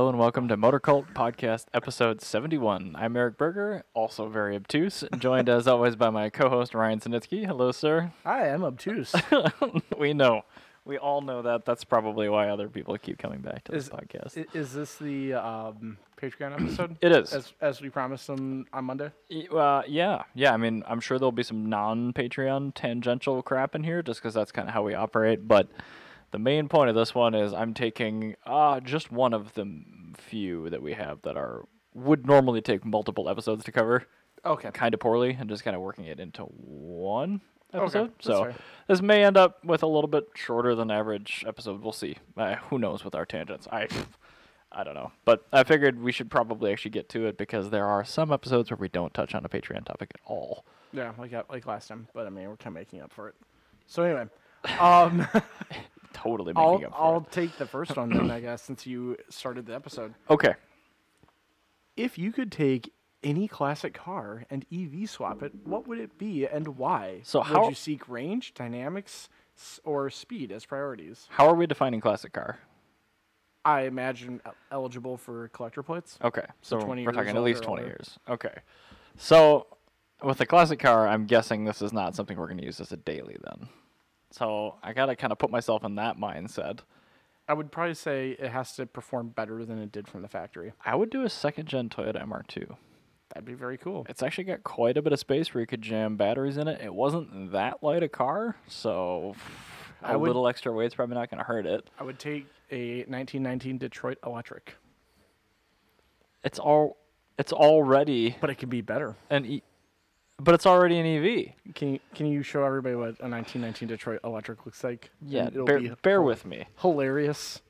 Hello and welcome to Motorcult Podcast Episode 71. I'm Eric Berger, also very obtuse, joined as always by my co-host Ryan Sinitsky. Hello, sir. Hi, I'm obtuse. We know. We all know that. That's probably why other people keep coming back to this podcast. Is this the Patreon episode? It is. As we promised on Monday? Yeah. I mean, I'm sure there'll be some non-Patreon tangential crap in here just because that's kind of how we operate, but the main point of this one is I'm taking just one of the few that we have that would normally take multiple episodes to cover. Okay. Kind of poorly, and just kind of working it into one episode. Okay, So fair. this may end up with a little bit shorter than average episode. We'll see. Who knows with our tangents? I don't know. But I figured we should probably actually get to it because there are some episodes where we don't touch on a Patreon topic at all. Yeah, like last time. But I mean, we're kind of making up for it. So anyway, Totally making up for I'll it. take the first one then, I guess, since you started the episode. Okay. If you could take any classic car and EV swap it, what would it be and why? So would you seek range, dynamics, or speed as priorities? How are we defining classic car? I imagine eligible for collector plates. Okay, so 20 we're years talking at old least or 20 older. years. Okay. So with the classic car, I'm guessing this is not something we're going to use as a daily then. So I got to kind of put myself in that mindset. I would probably say it has to perform better than it did from the factory. I would do a second-gen Toyota MR2. That'd be very cool. It's actually got quite a bit of space where you could jam batteries in it. It wasn't that light a car, so a little extra weight's probably not going to hurt it. I would take a 1919 Detroit Electric. It's already But it could be better. but it's already an EV. Can you show everybody what a 1919 Detroit Electric looks like? Yeah, And it'll bear with me. Hilarious.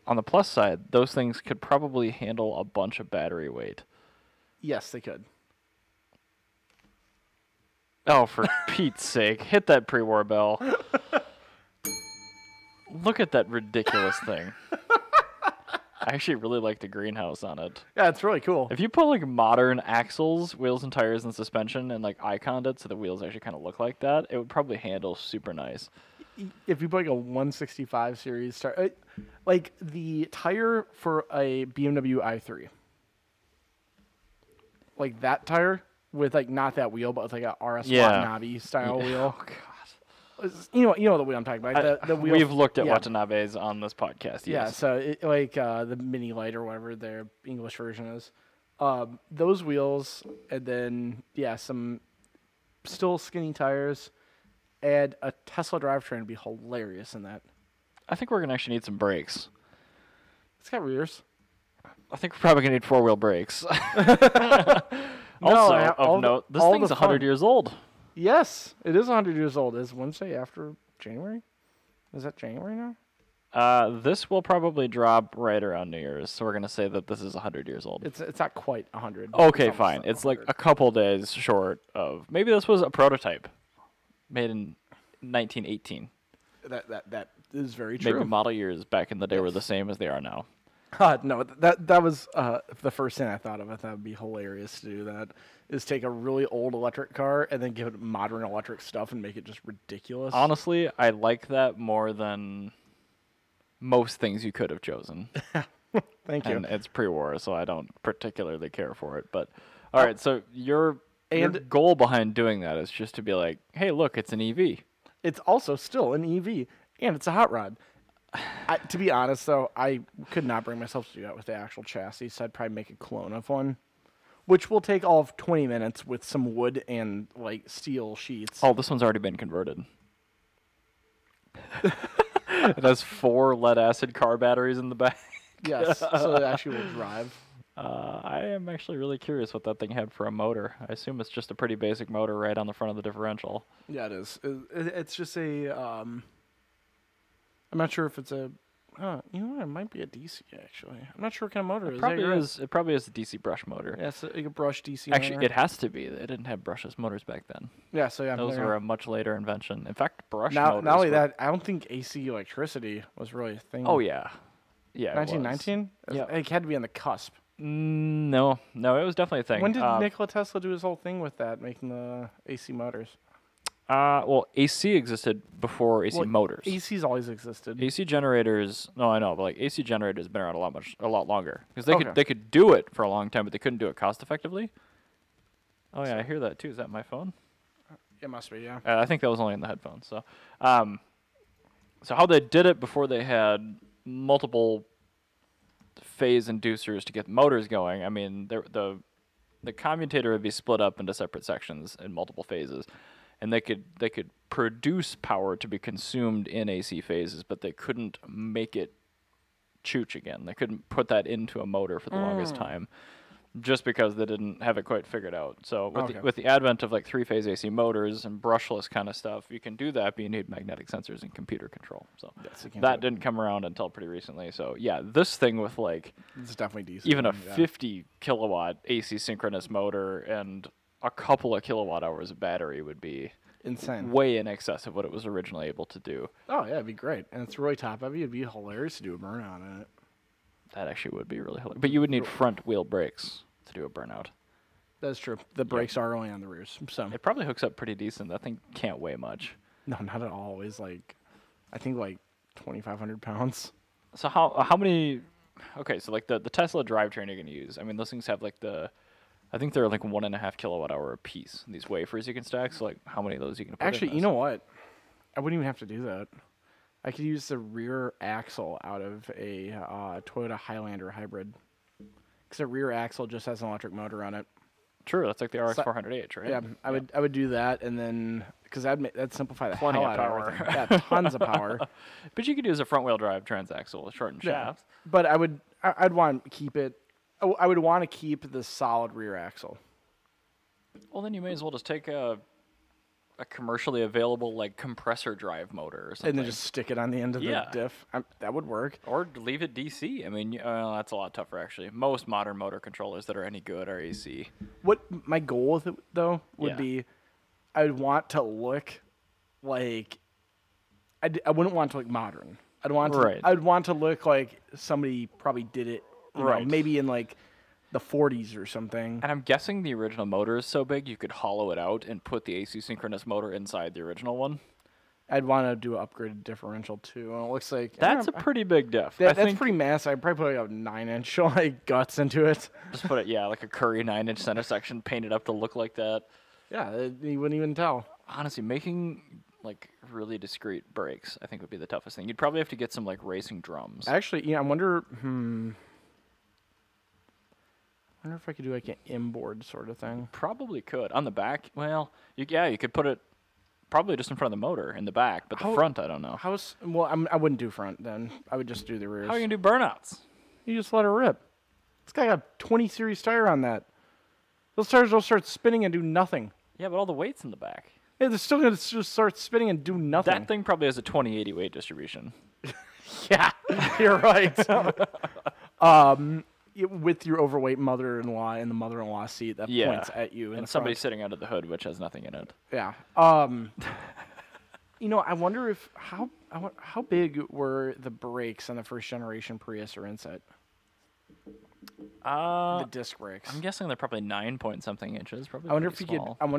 On the plus side, those things could probably handle a bunch of battery weight. Yes, they could. Oh, for Pete's sake, hit that pre-war bell. Look at that ridiculous thing. I actually really like the greenhouse on it. Yeah, it's really cool. If you put like modern axles, wheels and tires and suspension and like iconed it so the wheels actually kind of look like that, it would probably handle super nice. If you put like a 165 series tire, like the tire for a BMW i3, like that tire with like not that wheel, but with like a RS Watanabe style wheel. Oh, God. You know the wheel I'm talking about. The wheel. We've looked at Watanabes on this podcast. Yes. Yeah, so the Mini Light or whatever their English version is. Those wheels, and then some still skinny tires. Add a Tesla drivetrain would be hilarious in that. I think we're gonna actually need some brakes. It's got rears. I think we're probably gonna need four-wheel brakes. No, Also, all of note, this all thing's the 100 fun. years old. Yes, it is 100 years old. Is Wednesday after January? Is that January now? This will probably drop right around New Year's, so we're gonna say that this is 100 years old. It's not quite 100. Okay, It's fine. almost It's like 100. a couple days short of. Maybe this was a prototype, made in 1918. That is very true. Maybe model years back in the day were the same as they are now. No, that was the first thing I thought of. I thought it'd be hilarious to do that. Is take a really old electric car and then give it modern electric stuff and make it just ridiculous. Honestly, I like that more than most things you could have chosen. Thank you. And it's pre-war, so I don't particularly care for it. But all right, so your goal behind doing that is just to be like, hey, look, it's an EV. It's also still an EV, and it's a hot rod. To be honest, though, I could not bring myself to do that with the actual chassis, so I'd probably make a clone of one, which will take all of 20 minutes with some wood and like steel sheets. Oh, this one's already been converted. It has 4 lead-acid car batteries in the back. Yes, so it actually will drive. I am actually really curious what that thing had for a motor. I assume it's just a pretty basic motor right on the front of the differential. Yeah, it is. It's just a. I'm not sure if it's a. You know what? It might be a DC actually. I'm not sure what kind of motor it is. It probably is a DC brush motor. Yeah, it's like a brush DC. Actually, it has to be. They didn't have brushless motors back then. Yeah, so yeah. Those were a much later invention. In fact, brush not motors. Not only that, I don't think AC electricity was really a thing. Oh yeah, yeah. 1919. Yeah, it had to be on the cusp. No, it was definitely a thing. When did Nikola Tesla do his whole thing with that, making the AC motors? Well, AC existed before AC motors. AC's always existed. AC generators, no, I know, but like AC generators been around a lot longer because Okay. they could do it for a long time, but they couldn't do it cost effectively. Oh yeah, I hear that too. Is that my phone? It must be, yeah. I think that was only in the headphones. So, so how they did it before they had multiple phase inducers to get the motors going. I mean, the commutator would be split up into separate sections in multiple phases, and they could produce power to be consumed in AC phases, but they couldn't make it chooch again. They couldn't put that into a motor for the longest time, just because they didn't have it quite figured out. So with the advent of like 3-phase AC motors and brushless kind of stuff, you can do that, but you need magnetic sensors and computer control. So that didn't come around until pretty recently. So yeah, this thing with like it's definitely decent. Even a 50 kilowatt AC synchronous motor and a couple of kilowatt hours of battery would be insane, way in excess of what it was originally able to do. Oh yeah, it'd be great, and it's really top heavy. It'd be hilarious to do a burnout in it. That actually would be really hilarious. But you would need front wheel brakes to do a burnout. That's true. The brakes are only on the rears, so it probably hooks up pretty decent. That thing can't weigh much. No, not at all. It's like, I think like 2,500 pounds. So how many? Okay, so like the Tesla drivetrain you're gonna use. I mean, those things have like I think they're like 1.5 kilowatt hour a piece. These wafers you can stack. So like, how many of those you can put Actually, in you know what? I wouldn't even have to do that. I could use the rear axle out of a Toyota Highlander hybrid. Because the rear axle just has an electric motor on it. True, that's like the RX-400H, right? Yeah, I would do that, and then because that'd simplify the Plenty hell of out power. of everything. Yeah, tons of power. But you could use a front-wheel drive transaxle with shortened shafts. But I'd want to keep it. I would want to keep the solid rear axle. Well, then you may as well just take a commercially available like compressor drive motor or something, and then just stick it on the end of the diff. That would work. Or leave it DC. I mean, that's a lot tougher actually. Most modern motor controllers that are any good are AC. What my goal with it though would be, I would want to look like I wouldn't want to look modern. I'd want to look like somebody probably did it, you know, maybe in like the 40s or something. And I'm guessing the original motor is so big you could hollow it out and put the AC synchronous motor inside the original one. I'd want to do an upgraded differential too. And it looks like that's a pretty big diff. That's pretty massive. I'd probably put like a 9-inch like guts into it. Just put it, like a Curry 9-inch center section painted up to look like that. Yeah, you wouldn't even tell. Honestly, making like really discrete brakes, I think would be the toughest thing. You'd probably have to get some like racing drums. Actually, I wonder. I wonder if I could do like an inboard sort of thing. Probably could. On the back, well, you could put it probably just in front of the motor in the back, but the front, I don't know. I wouldn't do front then. I would just do the rears. How are you going to do burnouts? You just let it rip. This guy got 20 series tire on that. Those tires will start spinning and do nothing. Yeah, but all the weight's in the back. Yeah, they're still going to just start spinning and do nothing. That thing probably has a 20/80 weight distribution. Yeah, you're right. With your overweight mother-in-law in the mother-in-law seat that points at you. And somebody sitting under the hood, which has nothing in it. Yeah. I wonder if how big were the brakes on the first generation Prius or Insight? The disc brakes. I'm guessing they're probably 9-point-something inches. Probably. I wonder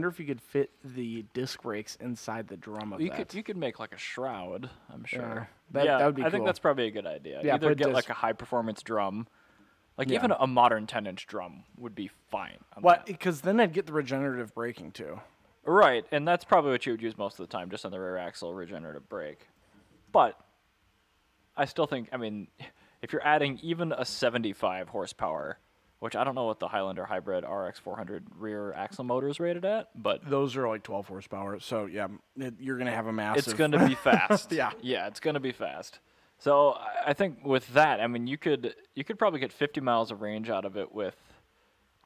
if you could fit the disc brakes inside the drum of that. You could make like a shroud. I'm sure. That would be cool. I think that's probably a good idea. Yeah, either get like a high performance drum. Like even a modern 10-inch drum would be fine. Because then I'd get the regenerative braking too. Right, and that's probably what you would use most of the time, just on the rear axle regenerative brake. But I still think, I mean, if you're adding even a 75 horsepower, which I don't know what the Highlander Hybrid RX-400 rear axle motor is rated at, but those are like 12 horsepower. So yeah, you're gonna have a massive. It's gonna be fast. Yeah, it's gonna be fast. So I think with that, I mean, you could probably get 50 miles of range out of it with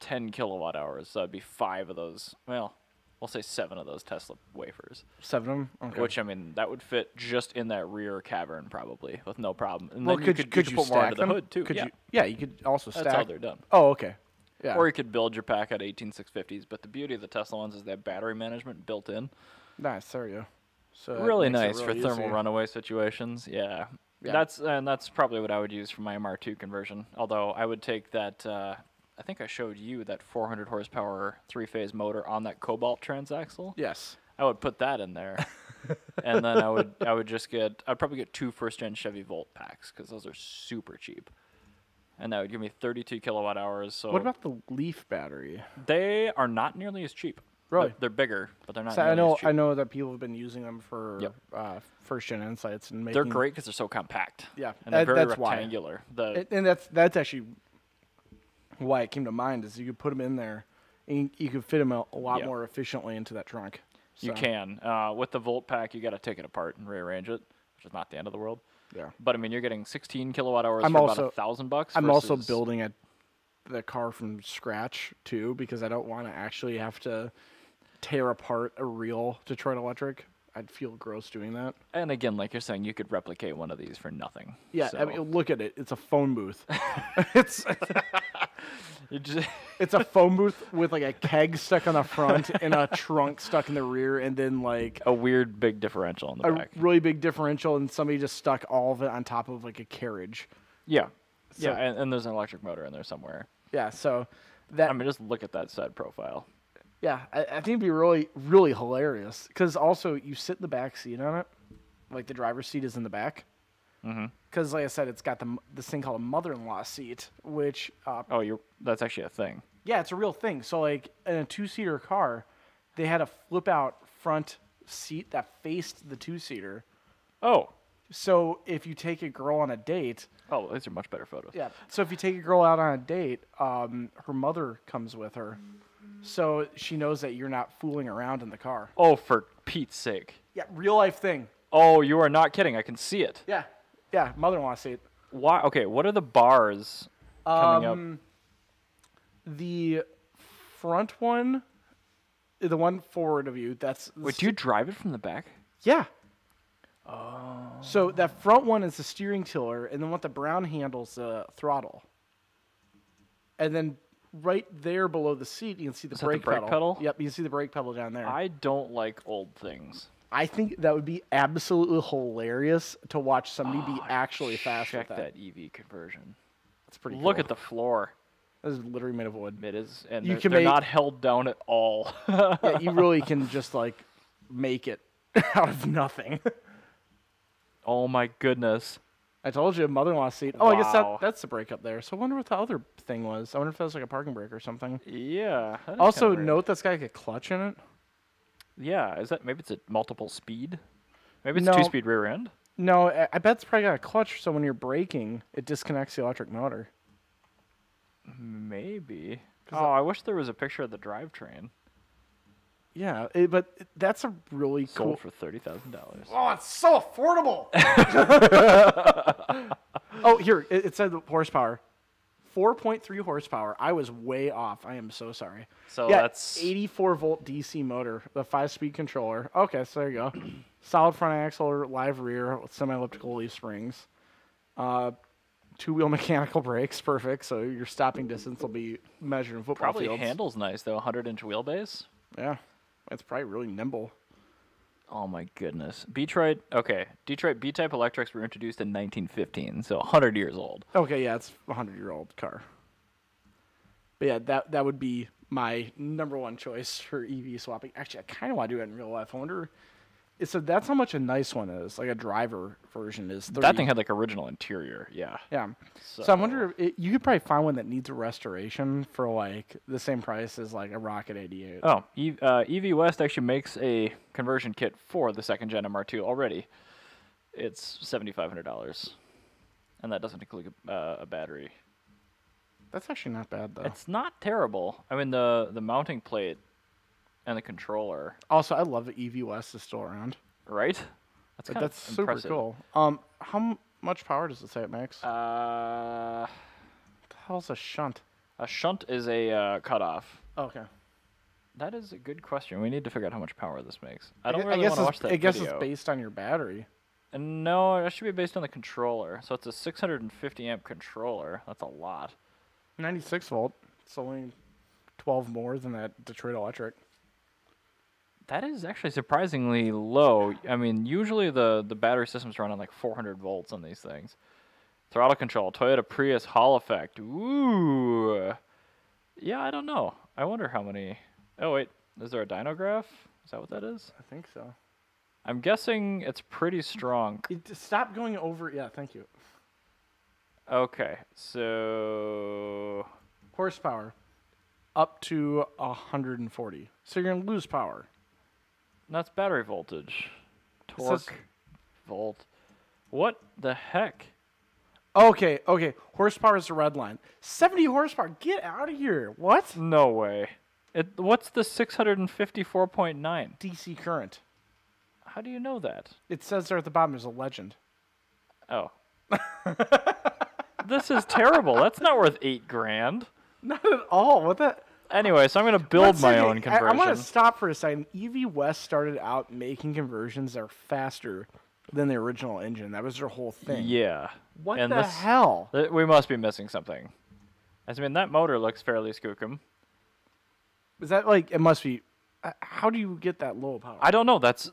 10 kilowatt hours. So that'd be 5 of those. Well, we'll say 7 of those Tesla wafers. 7 of them? Okay. Which, I mean, that would fit just in that rear cavern probably with no problem. And well, then could you you put more stack into them? the hood too. You could also stack. That's how they're done. Oh, okay. Yeah. Or you could build your pack at 18650s. But the beauty of the Tesla ones is they have battery management built in. Nice, there you go. So really nice for thermal runaway situations. Yeah. That's probably what I would use for my MR2 conversion. Although I would take that, I think I showed you that 400 horsepower 3-phase motor on that Cobalt transaxle. Yes. I would put that in there. And then I'd probably get 2 first-gen Chevy Volt packs because those are super cheap. And that would give me 32 kilowatt hours. So What about the Leaf battery? they are not nearly as cheap. Really? They're bigger, but they're not So nearly as cheap. I know that people have been using them for first-gen Insights and making. They're great because they're so compact. Yeah, And they're very that's why. rectangular. And that's actually why it came to mind is you could put them in there, and you could fit them a lot more efficiently into that trunk. You can. With the Volt pack, you got to take it apart and rearrange it, which is not the end of the world. Yeah. But I mean, you're getting 16 kilowatt hours I'm for also- about $1,000. I'm also versus- building the car from scratch too because I don't want to actually have to tear apart a real Detroit Electric. I'd feel gross doing that. And again, like you're saying, you could replicate one of these for nothing. Yeah, So I mean, look at it. It's a phone booth. it's you just it's a phone booth with like a keg stuck on the front and a trunk stuck in the rear, and then like a weird big differential in the a back. really big differential, and somebody just stuck all of it on top of like a carriage. Yeah. So- Yeah, and there's an electric motor in there somewhere. Yeah, so that I mean, just look at that side profile. yeah, I think it'd be really really hilarious because also you sit in the back seat on it, like the driver's seat is in the back. Because like I said, it's got this thing called a mother-in-law seat, which Oh, that's actually a thing. yeah, it's a real thing. So like in a 2-seater car, they had a flip-out front seat that faced the 2-seater. Oh. So if you take a girl on a date, Oh, these are much better photos. yeah. So if you take a girl out on a date, her mother comes with her, so she knows that you're not fooling around in the car. Oh, for Pete's sake. Yeah, real life thing. Oh, you are not kidding. I can see it. Yeah, yeah, mother-in-law seat. Why? Okay, what are the bars coming up? The front one, the one forward of you. That's Wait, do you drive it from the back? yeah. So that front one is the steering tiller, and then what the brown handles the throttle. And then right there below the seat, you can see the Is that the brake brake pedal? Yep, you can see the brake pedal down there. I don't like old things. I think that would be absolutely hilarious to watch somebody be actually fast Check with that. that EV conversion. That's pretty Look cool. at the floor. This is literally made of wood. It is, and You they're, can they're make- not held down at all. Yeah, you really can just like make it out of nothing. Oh my goodness. I told you, mother-in-law seat. Oh, I guess Wow. that's the brake up there. So I wonder what the other thing was. I wonder if that was like a parking brake or something. Yeah. that is Also, kinda weird. note that's got like a clutch in it. Yeah, is that maybe it's a multiple speed? Maybe it's No. 2-speed rear end. No, I bet it's probably got a clutch, so when you're braking, it disconnects the electric motor. Maybe. Oh, I wish there was a picture of the drivetrain. Yeah, but that's a really cool. Sold for $30,000. Oh, it's so affordable. Oh, here it said the horsepower, 4.3 horsepower. I was way off. I am so sorry. So Yeah, that's 84-volt DC motor, the 5-speed controller. Okay, so there you go. Solid front axle, live rear with semi-elliptical leaf springs. 2-wheel mechanical brakes, perfect. So your stopping distance will be measured in football probably fields. handles nice though. 100-inch wheelbase. Yeah, it's probably really nimble. Oh my goodness. Detroit B-type electrics were introduced in 1915, so 100 years old. Okay, yeah, it's a 100-year-old car. But yeah, that would be my number one choice for EV swapping. Actually, I kind of want to do it in real life. I wonder. So that's how much a nice one is. Like a driver version is 30. That thing had like original interior, yeah. Yeah. So I wonder if you could probably find one that needs a restoration for like the same price as like a Rocket 88. Oh, EV West actually makes a conversion kit for the second gen MR2 already. It's $7,500, and that doesn't include a battery. That's actually not bad though. It's not terrible. I mean, the mounting plate and the controller, Also, I love that EV West is still around. right? That's kind That's of super impressive. cool. How much power does it say it makes? What the hell's a shunt? A shunt is a cutoff. Okay. That is a good question. We need to figure out how much power this makes. I I don't gu- really guess want to watch it's- that I guess video. it's based on your battery. And no, it should be based on the controller. So it's a 650 amp controller. That's a lot. 96 volt. It's only 12 more than that Detroit Electric. That is actually surprisingly low. I mean, usually the battery systems run on like 400 volts on these things. Throttle control, Toyota Prius Hall effect. Ooh. Yeah, I don't know. I wonder how many. Oh, wait. Is there a dyno graph? Is that what that is? I think so. I'm guessing it's pretty strong. Stop going over. Yeah, thank you. Okay, so Horsepower up to 140. So you're going to lose power. that's battery voltage. says- Torque, volt. What the heck? Okay. Horsepower is the red line. 70 horsepower. Get out of here. What? No way. What's the 654.9? DC current. How do you know that? It says there at the bottom there's a legend. Oh. This is terrible. That's not worth $8,000. Not at all. What the? Anyway, so I'm going to build my own conversion. I'm going to stop for a second. EV West started out making conversions that are faster than the original engine. That was their whole thing. Yeah. What And the hell? We must be missing something. I mean, that motor looks fairly skookum. Is that like, it must be, how do you get that low power? I don't know. That's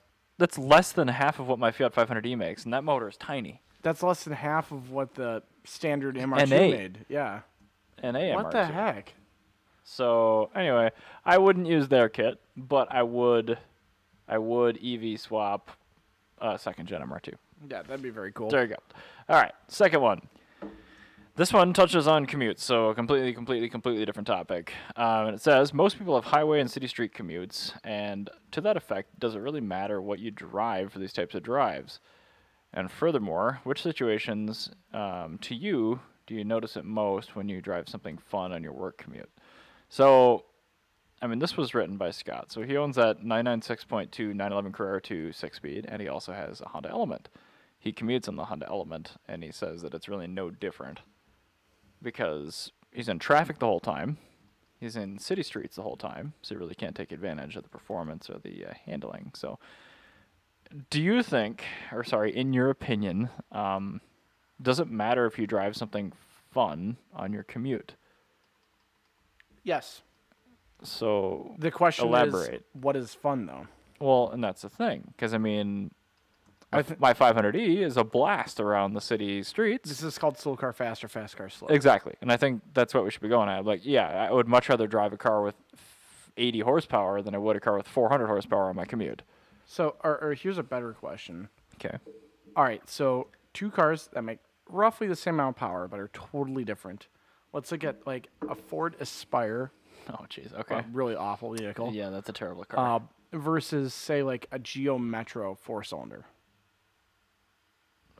less than half of what my Fiat 500e makes, and that motor is tiny. That's less than half of what the standard MR2 NA. made. Yeah. An AMR. What the heck? So anyway, I wouldn't use their kit, but I would EV swap second gen MR2. Yeah, that'd be very cool. There you go. All right, second one. This one touches on commutes, so a completely different topic. And it says, most people have highway and city street commutes, and to that effect, does it really matter what you drive for these types of drives? And furthermore, which situations to you do you notice it most when you drive something fun on your work commute? So, I mean, this was written by Scott. So he owns that 996.2 911 Carrera 2 6-speed, and he also has a Honda Element. He commutes on the Honda Element, and he says that it's really no different because he's in traffic the whole time. He's in city streets the whole time, so he really can't take advantage of the performance or the handling. So do you think, or sorry, in your opinion, does it matter if you drive something fun on your commute? Yes. So The question elaborate. is, what is fun, though? Well, and that's the thing, because I mean, my 500e is a blast around the city streets. This is called slow car fast or fast car slow. Exactly, and I think that's what we should be going at. Like, yeah, I would much rather drive a car with 80 horsepower than I would a car with 400 horsepower on my commute. So, or here's a better question. Okay. All right, so two cars that make roughly the same amount of power but are totally different. Let's look at like a Ford Aspire, Oh, jeez. Okay. a really awful vehicle, Yeah, that's a terrible car. versus say like a Geo Metro 4-cylinder.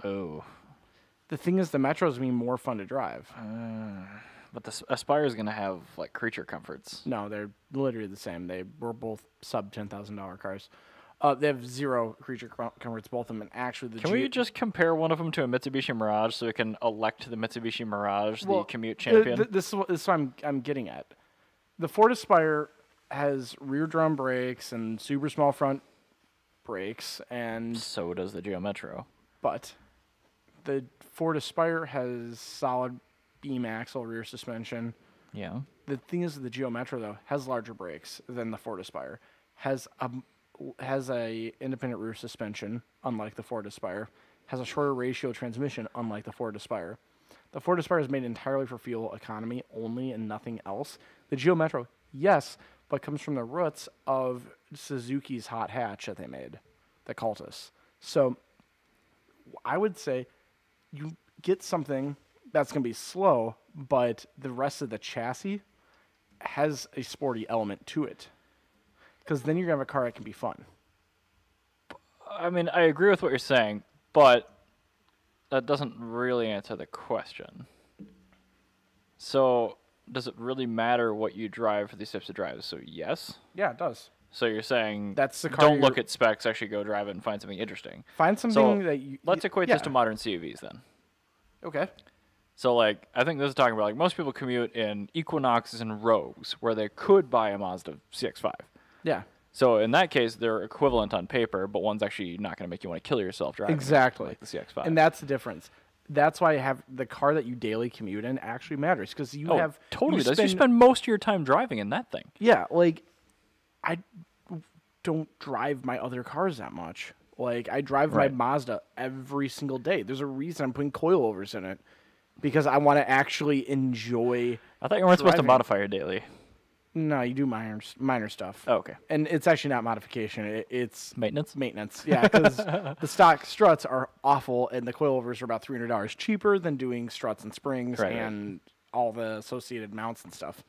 Oh. The thing is, the Metro is going to be more fun to drive. But the Aspire is going to have, like, creature comforts. No, they're literally the same. They were both sub $10,000 cars. They have zero creature comforts, both of them, and actually the Can we just compare one of them to a Mitsubishi Mirage so we can elect the Mitsubishi Mirage the commute champion? This is what I'm getting at. The Ford Aspire has rear drum brakes and super small front brakes, and So does the Geo Metro. but the Ford Aspire has solid beam axle rear suspension. Yeah. The thing is, the Geo Metro though has larger brakes than the Ford Aspire. Has a independent rear suspension, unlike the Ford Aspire. Has a shorter ratio transmission, unlike the Ford Aspire. The Ford Aspire is made entirely for fuel economy only and nothing else. The Geo Metro, yes, but comes from the roots of Suzuki's hot hatch that they made, the Cultus. So I would say you get something that's going to be slow, but the rest of the chassis has a sporty element to it. Because then you're going to have a car that can be fun. I mean, I agree with what you're saying, but that doesn't really answer the question. So, does it really matter what you drive for these types of drives? So, yes. Yeah, it does. So you're saying That's the car don't look at specs, actually go drive it and find something interesting. Find something that you... Let's equate yeah. this to modern CUVs then. Okay. So, like, I think this is talking about, like, most people commute in Equinoxes and Rogues, where they could buy a Mazda CX-5. Yeah. So, in that case, they're equivalent on paper, but one's actually not going to make you want to kill yourself driving. Exactly. Like the CX-5. And that's the difference. That's why I have the car that you daily commute in actually matters, because you have... Totally does. You spend most of your time driving in that thing. Yeah, like, I don't drive my other cars that much. Like, I drive my Mazda every single day. There's a reason I'm putting coilovers in it, because I want to actually enjoy I thought you weren't supposed to driving. modify your daily. No, you do minor stuff. Oh, okay. And it's actually not modification. It's Maintenance? maintenance. Yeah, because the stock struts are awful, and the coilovers are about $300 cheaper than doing struts and springs Right. and all the associated mounts and stuff.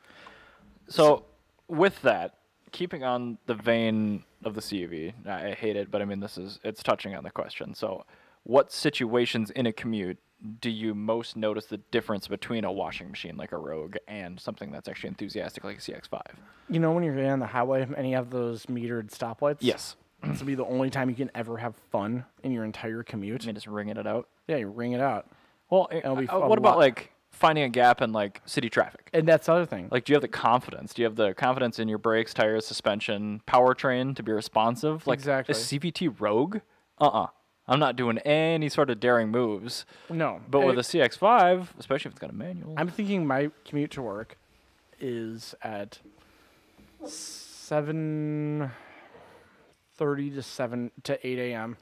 So with that, keeping on the vein of the CUV, I hate it, but I mean, it's touching on the question. So what situations in a commute do you most notice the difference between a washing machine like a Rogue and something that's actually enthusiastic like a CX-5? You know when you're on the highway and you have those metered stoplights? Yes. This will be the only time you can ever have fun in your entire commute. I mean, just ringing it out. Yeah, you ring it out. Well, It'll be what about like finding a gap in like city traffic? And that's the other thing. Like, do you have the confidence? Do you have the confidence in your brakes, tires, suspension, powertrain to be responsive? Like Exactly. a CVT Rogue? I'm not doing any sort of daring moves. No. But with a CX-5, especially if it's got a manual. I'm thinking my commute to work is at 7:30 to 8 a.m.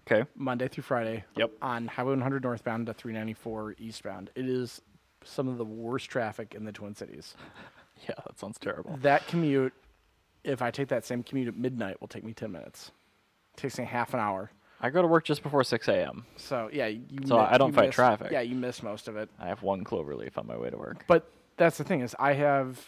Okay. Monday through Friday. Yep. On Highway 100 northbound to 394 eastbound. It is some of the worst traffic in the Twin Cities. Yeah, that sounds terrible. That commute, if I take that same commute at midnight, will take me 10 minutes. It takes me half an hour. I go to work just before 6 a.m. So, yeah. I don't fight traffic. Yeah, you miss most of it. I have one cloverleaf on my way to work. But that's the thing is I have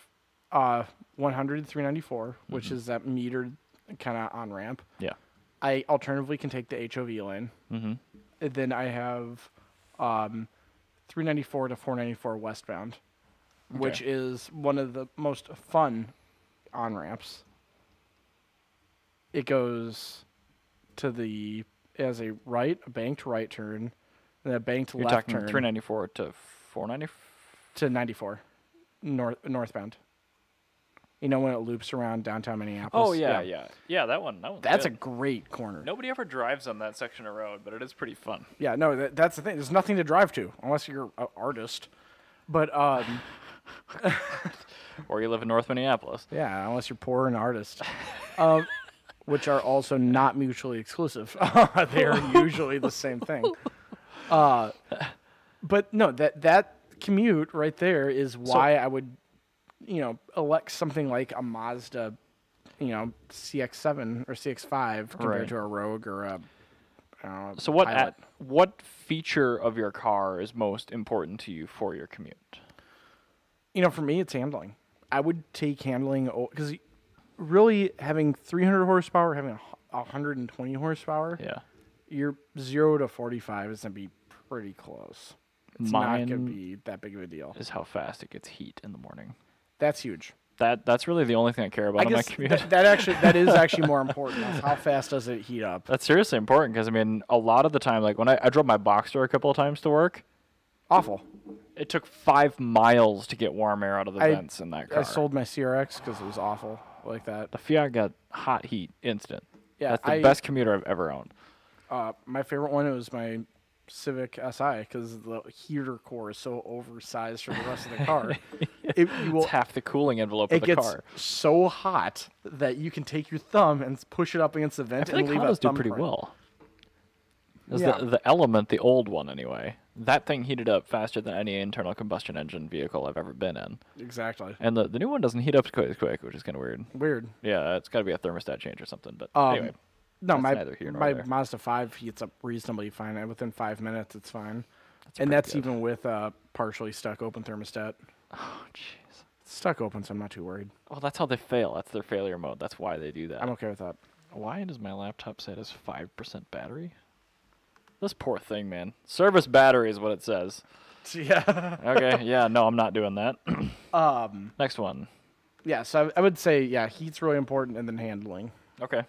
100 394, which is that metered kind of on-ramp. Yeah. I alternatively can take the HOV lane. Mm-hmm. And then I have 394 to 494 westbound, which is one of the most fun on-ramps. It goes to as a banked right turn, and a banked You're left talking turn 394 to 494? to 94 northbound. You know when it loops around downtown Minneapolis? Oh, yeah. Yeah, that one. That's a great corner. Nobody ever drives on that section of road, but it is pretty fun. Yeah, no, that's the thing. There's nothing to drive to unless you're an artist. But, Or you live in North Minneapolis. yeah, unless you're poor and artist. Which are also not mutually exclusive. They're usually the same thing. But no, that commute right there is why I would, elect something like a Mazda, CX-7 or CX-5 compared to a Rogue or a So Pilot. what feature of your car is most important to you for your commute? For me, it's handling. I would take handling because really having 300 horsepower, having 120 horsepower, Yeah. your 0 to 45 is going to be pretty close. It's not Mine going to be that big of a deal. is how fast it gets heat in the morning. That's huge. That's really the only thing I care about I on my guess commute. that is actually more important. Is how fast does it heat up? That's seriously important because, I mean, a lot of the time, like when I drove my Boxster a couple of times to work, Awful. it took 5 miles to get warm air out of the vents in that car. I sold my CRX because it was awful like that. The Fiat got hot heat instant. Yeah, That's the best commuter I've ever owned. My favorite one was my Civic Si because the heater core is so oversized for the rest of the car. It's half the cooling envelope of It the gets car. so hot that you can take your thumb and push it up against the vent I feel and like leave Hondas a do thumbprint. pretty well. 'Cause Yeah. the Element, the old one anyway, that thing heated up faster than any internal combustion engine vehicle I've ever been in. Exactly. And the new one doesn't heat up quite as quick, which is kind of weird. Weird. Yeah, it's got to be a thermostat change or something. But anyway, No, that's my neither here nor my there. Mazda 5 heats up reasonably fine. Within 5 minutes, it's fine. That's And pretty that's good. even with a partially stuck open thermostat. Oh, jeez. It's stuck open, so I'm not too worried. Oh, that's how they fail. That's their failure mode. That's why they do that. I'm okay with that. Why does my laptop say it has 5% battery? This poor thing, man. Service battery is what it says. Yeah. Okay, yeah, no, I'm not doing that. Next one. Yeah, so I would say, heat's really important and then handling. Okay.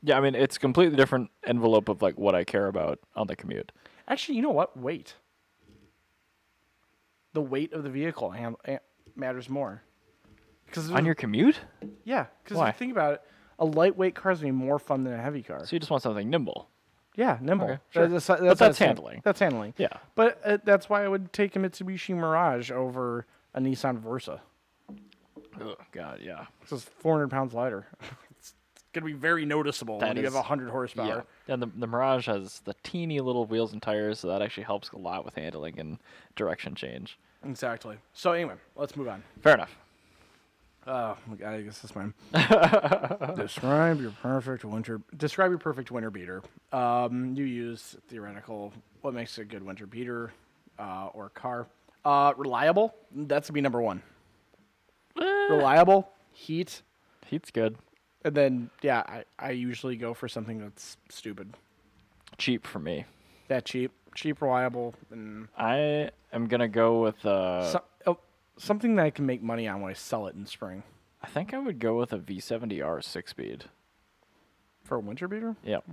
Yeah, I mean, it's completely different envelope of like what I care about on the commute. Actually, you know what? Weight. The weight of the vehicle matters more. On your commute? Yeah, because if Why? you think about it, a lightweight car is going to be more fun than a heavy car. So you just want something nimble. Yeah, nimble. Okay, sure. That's That's handling. That's handling. Yeah. But that's why I would take a Mitsubishi Mirage over a Nissan Versa. Oh, God, yeah. This is 400 pounds lighter. It's going to be very noticeable when you have 100 horsepower. Yeah, and the Mirage has the teeny little wheels and tires, so that actually helps a lot with handling and direction change. Exactly. So anyway, let's move on. Fair enough. Oh my god, I guess that's mine. Describe your perfect winter beater. You use theoretical. What makes a good winter beater or car? Reliable. That's to be number one. Reliable, heat, Heat's good. and then I usually go for something that's stupid. Cheap for me. That cheap, reliable, and I am gonna go with something that I can make money on when I sell it in spring. I think I would go with a V70R 6-speed. For a winter beater? Yep.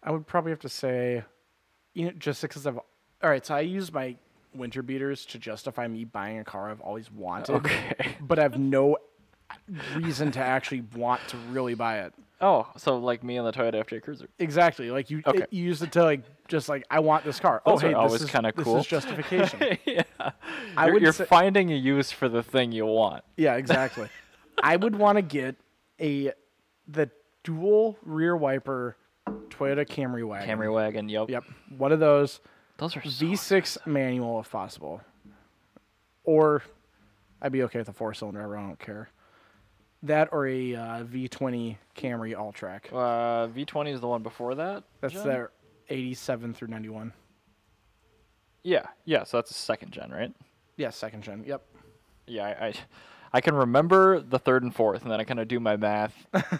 I would probably have to say, just because all right, so I use my winter beaters to justify me buying a car I've always wanted. Okay. But I have no reason to actually want to really buy it. Oh, so like me and the Toyota FJ Cruiser. Exactly. Like you use it to I want this car. Those are always kind of cool. This is justification. Yeah. You're finding a use for the thing you want. Yeah, exactly. I would want to get the dual rear wiper Toyota Camry wagon. Camry wagon, yep. Yep. One of those. Those are V6 manual if possible. Or I'd be okay with a 4-cylinder. I don't care. That or a V20 Camry all-track. V20 is the one before that? That's gen? their 87 through 91. Yeah, so that's a second gen, right? Yeah, second gen. Yep. Yeah, I can remember the third and fourth, and then I kind of do my math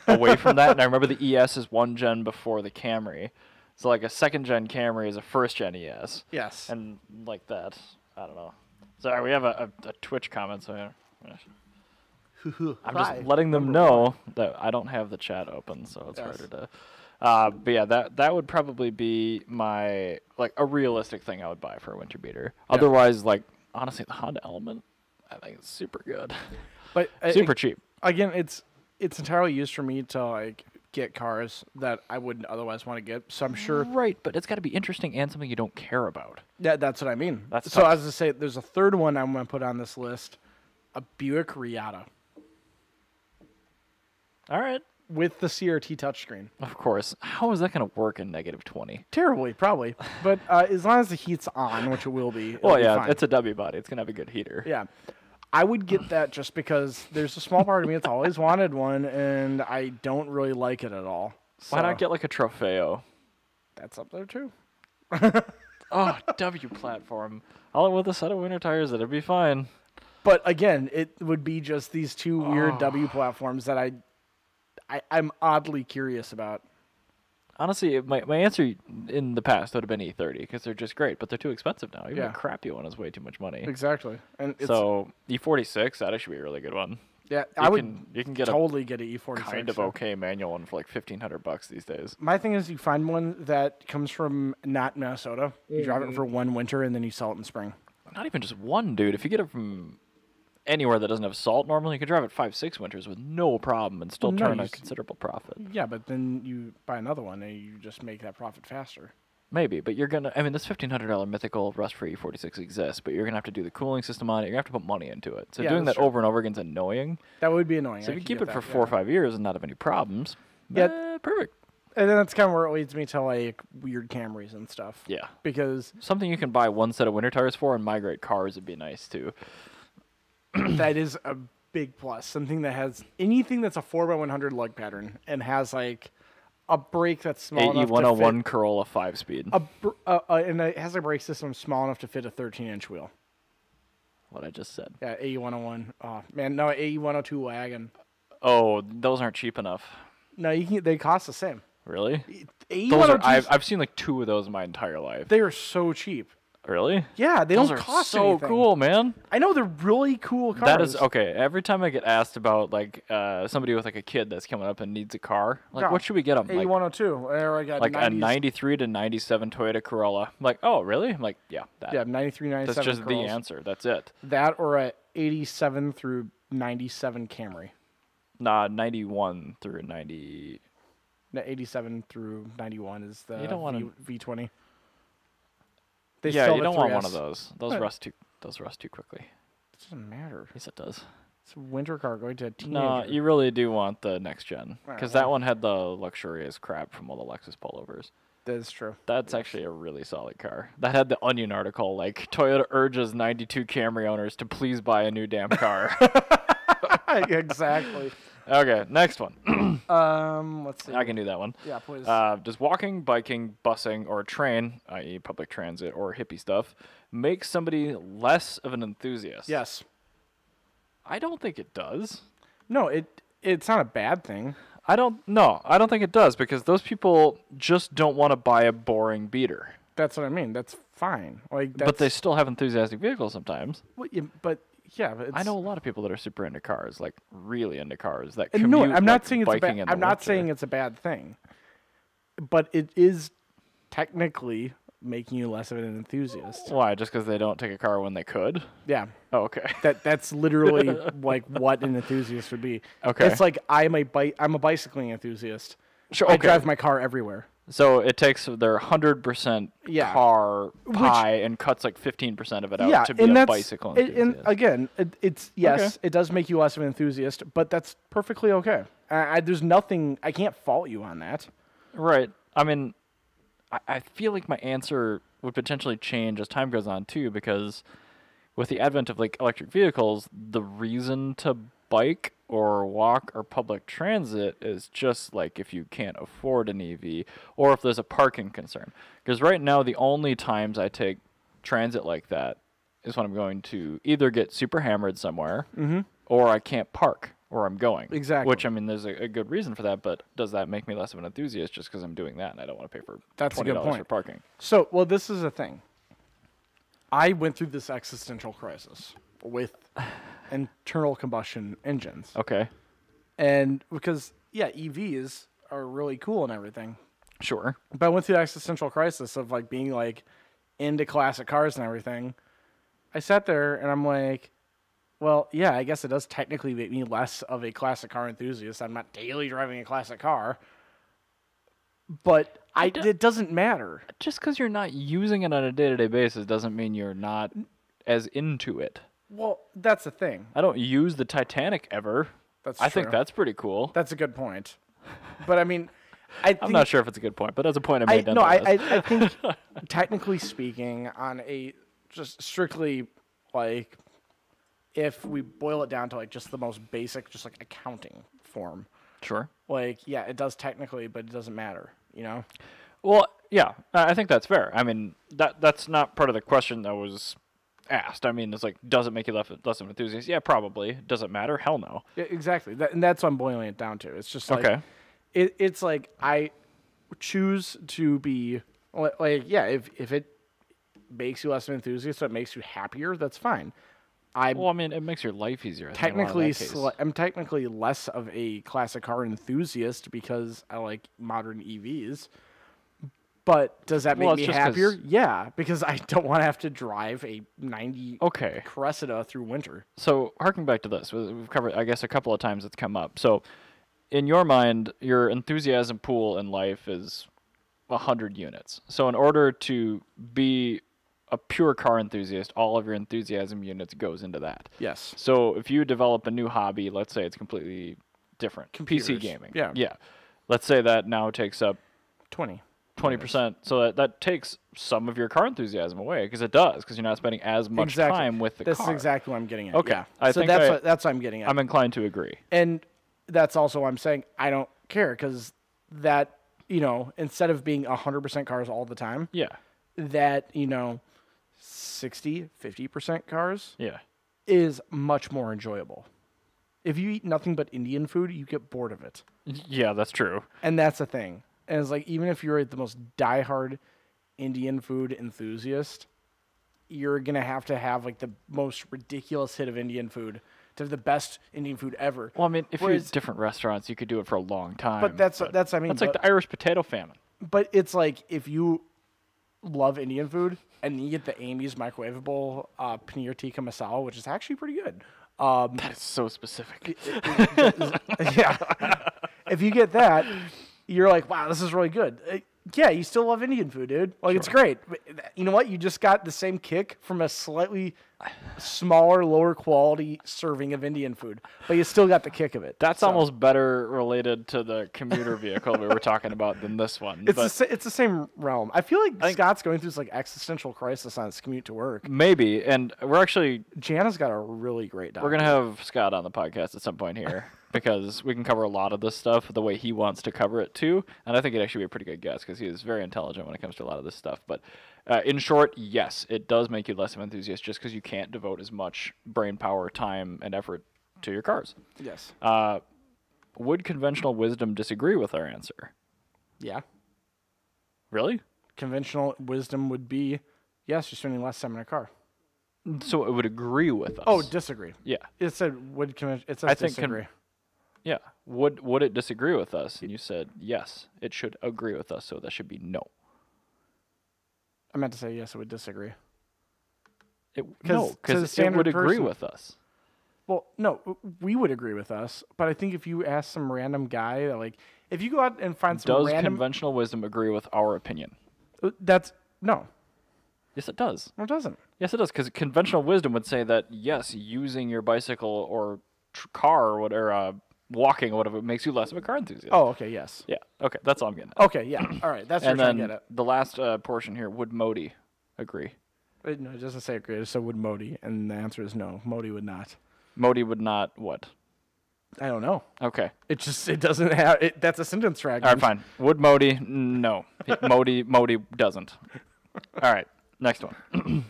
away from that, and I remember the ES is one gen before the Camry. So like a second gen Camry is a first gen ES. Yes. And like that. I don't know. Sorry, we have a Twitch comment, so I'm just letting them know that I don't have the chat open, so it's harder to. But yeah, that would probably be my a realistic thing I would buy for a winter beater. Yeah. Otherwise, honestly, the Honda Element, I think it's super good, but super cheap. Again, it's entirely used for me to get cars that I wouldn't otherwise want to get. So I'm sure. Right, but it's got to be interesting and something you don't care about. Yeah, that's what I mean. That's so tough. as I say, there's a third one I'm going to put on this list, a Buick Riata. All right. With the CRT touchscreen. Of course. How is that going to work in -20? Terribly, probably. But as long as the heat's on, which it will be. Well, yeah, fine. it's a W body. It's going to have a good heater. Yeah. I would get that just because there's a small part of me that's always wanted one, and I don't really like it at all. So why not get a Trofeo? That's up there, too. Oh, W platform. All with a set of winter tires, that'd be fine. But again, it would be just these two weird W platforms that I'm oddly curious about. Honestly, my answer in the past would have been E30 because they're just great, but they're too expensive now. Even a crappy one is way too much money. Exactly. And so E46, that actually be a really good one. Yeah, you can get totally get an E46. Kind of okay manual one for $1,500 these days. My thing is, you find one that comes from not Minnesota. You drive it for one winter and then you sell it in spring. Not even just one, dude. If you get it from anywhere that doesn't have salt, normally you can drive it 5-6 winters with no problem and still turn a considerable profit. Yeah, but then you buy another one and you just make that profit faster. Maybe, but you're gonna. I mean, this $1,500 mythical rust-free E46 exists, but you're gonna have to do the cooling system on it. You're gonna have to put money into it. So doing that over and over again is annoying. That would be annoying. So if you keep it for 4 or 5 years and not have any problems, perfect. And then that's kind of where it leads me to weird Camrys and stuff. Yeah, because something you can buy one set of winter tires for and migrate cars would be nice too. That is a big plus. Something that has anything that's a 4x100 lug pattern and has a brake that's small enough to fit. AE101 Corolla 5-speed. And it has a brake system small enough to fit a 13-inch wheel. What I just said. Yeah, AE101. Oh, man, no, AE102 wagon. Oh, those aren't cheap enough. No, they cost the same. Really? I've seen 2 of those in my entire life. They are so cheap. Really? Yeah, those don't cost anything. So cool, man. I know, they're really cool cars. That is okay. Every time I get asked about somebody with a kid that's coming up and needs a car, what should we get them? AE102 or a 93 to 97 Toyota Corolla. I'm like, oh, really? I'm like, yeah, that. Yeah, 93, 97. That's just Corollas. the answer. That's it. That or a 87 through 97 Camry. Nah, 91 through 90. No, 87 through 91 is the V20. You don't want one of those. Those rust too quickly. It doesn't matter. Yes, it does. It's a winter car going to a teenager. No, you really do want the next gen because that one had the luxurious crap from all the Lexus pullovers. is true. That's actually a really solid car. That had the Onion article, like, Toyota urges 92 Camry owners to please buy a new damn car. Exactly. Okay, next one. Let's see. I can do that one. Yeah, please. Does walking, biking, busing, or a train, i.e. public transit or hippie stuff, make somebody less of an enthusiast? Yes. I don't think it does. No, it's not a bad thing. I don't think it does, because those people just don't want to buy a boring beater. That's what I mean. That's fine. Like, But they still have enthusiastic vehicles sometimes. But it's, I know a lot of people that are super into cars, like really into cars, that And commute. no, I'm not like saying it's a biking bad. in the I'm not winter. saying it's a bad thing. But it is technically making you less of an enthusiast. Why? Just because they don't take a car when they could? Yeah. Oh, okay. That's literally like what an enthusiast would be. Okay. It's like I'm a bicycling enthusiast. Sure. I Okay. drive my car everywhere. So it takes their 100% Yeah. car pie and cuts like 15% of it out Yeah, to be and a that's bicycle and enthusiast. again, it's yes, it does make you less of an enthusiast, but that's perfectly okay. There's nothing I can't fault you on that. Right. I mean, I feel like my answer would potentially change as time goes on too, because with the advent of like electric vehicles, the reason to bike or walk or public transit is just like if you can't afford an EV or if there's a parking concern. Because right now, the only times I take transit like that is when I'm going to either get super hammered somewhere or I can't park where I'm going. Exactly. Which, I mean, there's a good reason for that, but does that make me less of an enthusiast just because I'm doing that and I don't want to pay for That's a good $20 point. for parking? So, well, this is a thing. I went through this existential crisis with internal combustion engines. Okay. And because, yeah, EVs are really cool and everything. Sure. But I went through the existential crisis of like being like into classic cars and everything. I sat there and I'm like, well, yeah, I guess it does technically make me less of a classic car enthusiast. I'm not daily driving a classic car. But it doesn't matter. Just because you're not using it on a day-to-day basis doesn't mean you're not as into it. Well, that's the thing. I don't use the Titanic ever. I think true. that's pretty cool. That's a good point. But I mean, I think, I'm not sure if it's a good point, but that's a point I made. I think technically speaking, on a just strictly like, if we boil it down to like just the most basic, just like accounting form, Sure. like yeah, it does technically, but it doesn't matter, you know? Well, yeah, I think that's fair. I mean, that's not part of the question that was asked. I mean, it's like, does it make you less of an enthusiast? Yeah, probably. Does it matter? Hell no. Yeah, exactly. And that's what I'm boiling it down to. It's just like, Okay. it's like I choose to be like, yeah, if it makes you less of an enthusiast, so it makes you happier, that's fine. Well, I mean, it makes your life easier. I'm technically less of a classic car enthusiast because I like modern EVs. But does that make me happier? Yeah, because I don't want to have to drive a 90 Cressida through winter. So, harking back to this, we've covered, I guess, a couple of times it's come up. So, in your mind, your enthusiasm pool in life is 100 units. So, in order to be a pure car enthusiast, all of your enthusiasm units goes into that. Yes. So, if you develop a new hobby, let's say it's completely different. Computers. PC gaming. Yeah. Yeah. Let's say that now takes up 20%. So that takes some of your car enthusiasm away, because it does, because you're not spending as much time with the car. That's exactly what I'm getting at. Okay. Yeah. That's what I'm getting at. I'm inclined to agree. And that's also what I'm saying. I don't care, because that, instead of being 100% cars all the time, Yeah. that, 60, 50% cars Yeah. is much more enjoyable. If you eat nothing but Indian food, you get bored of it. Yeah, that's true. And that's the thing. And it's like, even if you're the most diehard Indian food enthusiast, you're going to have like the most ridiculous hit of Indian food to have the best Indian food ever. Well, I mean, if you eat different restaurants, you could do it for a long time. But that's like the Irish potato famine. But it's like, if you love Indian food and you get the Amy's microwavable paneer tikka masala, which is actually pretty good. That is so specific. Yeah. If you get that, you're like, wow, this is really good. Yeah, you still love Indian food, dude. Like, It's great. But you know what? You just got the same kick from a slightly smaller, lower quality serving of Indian food, but you still got the kick of it. That's almost better related to the commuter vehicle we were talking about than this one. It's the same realm. I feel like Scott's going through this like existential crisis on his commute to work. Maybe, and we're actually Jana's got a really great doctor. we're gonna have Scott on the podcast at some point here because we can cover a lot of this stuff the way he wants to cover it too, and I think it'd actually be a pretty good guest because he is very intelligent when it comes to a lot of this stuff. But in short, yes, it does make you less of an enthusiast just because you can't devote as much brain power, time, and effort to your cars. Yes. Would conventional wisdom disagree with our answer? Yeah. Really? Conventional wisdom would be, yes, you're spending less time in a car. So it would agree with us. Oh, disagree. Yeah. It said would it says disagree. Yeah. Would it disagree with us? And you said yes, it should agree with us, so that should be no. I meant to say yes, it would disagree. No, because it would agree with us. Well, no, we would agree with us, but I think if you ask some random guy, that, like, if you go out and find some Does conventional wisdom agree with our opinion? That's no. Yes, it does. No, it doesn't. Yes, it does, because conventional wisdom would say that, yes, using your bicycle or car or whatever, walking or whatever, makes you less of a car enthusiast. Oh, okay, yes. Yeah, okay, that's all I'm getting at. Okay, yeah. All right, that's what And I'm trying to get then at. the last portion here, would Modi agree? No, it doesn't say agree. It said would Modi, and the answer is no. Modi would not. Modi would not what? I don't know. Okay. It doesn't have it. That's a sentence fragment. All right, fine. Would Modi? No. Modi doesn't. All right, next one.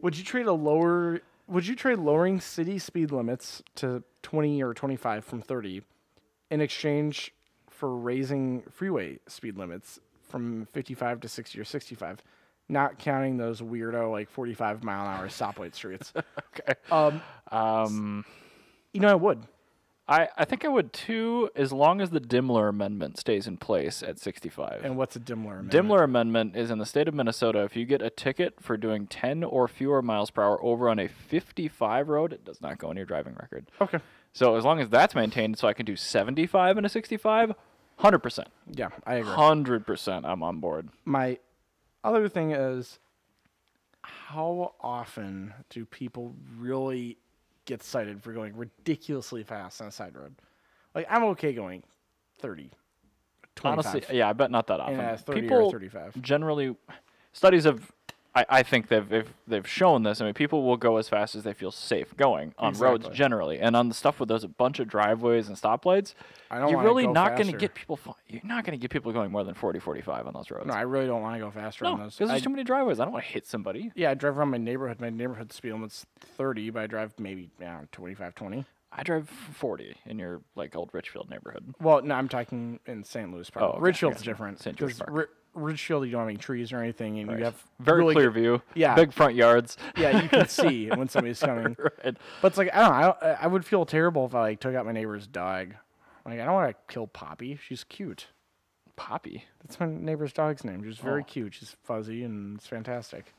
Would you trade lowering city speed limits to 20 or 25 from 30 in exchange for raising freeway speed limits from 55 to 60 or 65, not counting those weirdo like 45-mile-an-hour stoplight streets? Okay. I would. I think I would too, as long as the Dimmler Amendment stays in place at 65. And what's a Dimmler Amendment? Dimmler Amendment is in the state of Minnesota. If you get a ticket for doing 10 or fewer miles per hour over on a 55 road, it does not go on your driving record. Okay. So as long as that's maintained, so I can do 75 and a 65, 100%. Yeah, I agree. 100% I'm on board. My other thing is, how often do people really get cited for going ridiculously fast on a side road? Like, I'm okay going 30, 25. Honestly, yeah, I bet not that often. And 30 people or 35. generally, studies have, I think they've shown this. I mean, people will go as fast as they feel safe going on roads generally, and on the stuff where there's a bunch of driveways and stoplights, you're really not going to get people. You're not going to get people going more than 40, 45 on those roads. No, I really don't want to go faster on those. Because there's too many driveways. I don't want to hit somebody. Yeah, I drive around my neighborhood. My neighborhood speed limit's 30, but I drive maybe 25, 20. I drive 40 in your like old Richfield neighborhood. Well, no, I'm talking in St. Louis Park. Oh, okay. Richfield's different. St. Louis Park. Ridgefield, you don't have any trees or anything, and you have very really clear view. Yeah, big front yards. Yeah, you can see when somebody's coming. Right. But it's like, I don't know. I would feel terrible if I like took out my neighbor's dog. Like, I don't want to kill Poppy. She's cute. Poppy. That's my neighbor's dog's name. She's very cute. She's fuzzy and it's fantastic.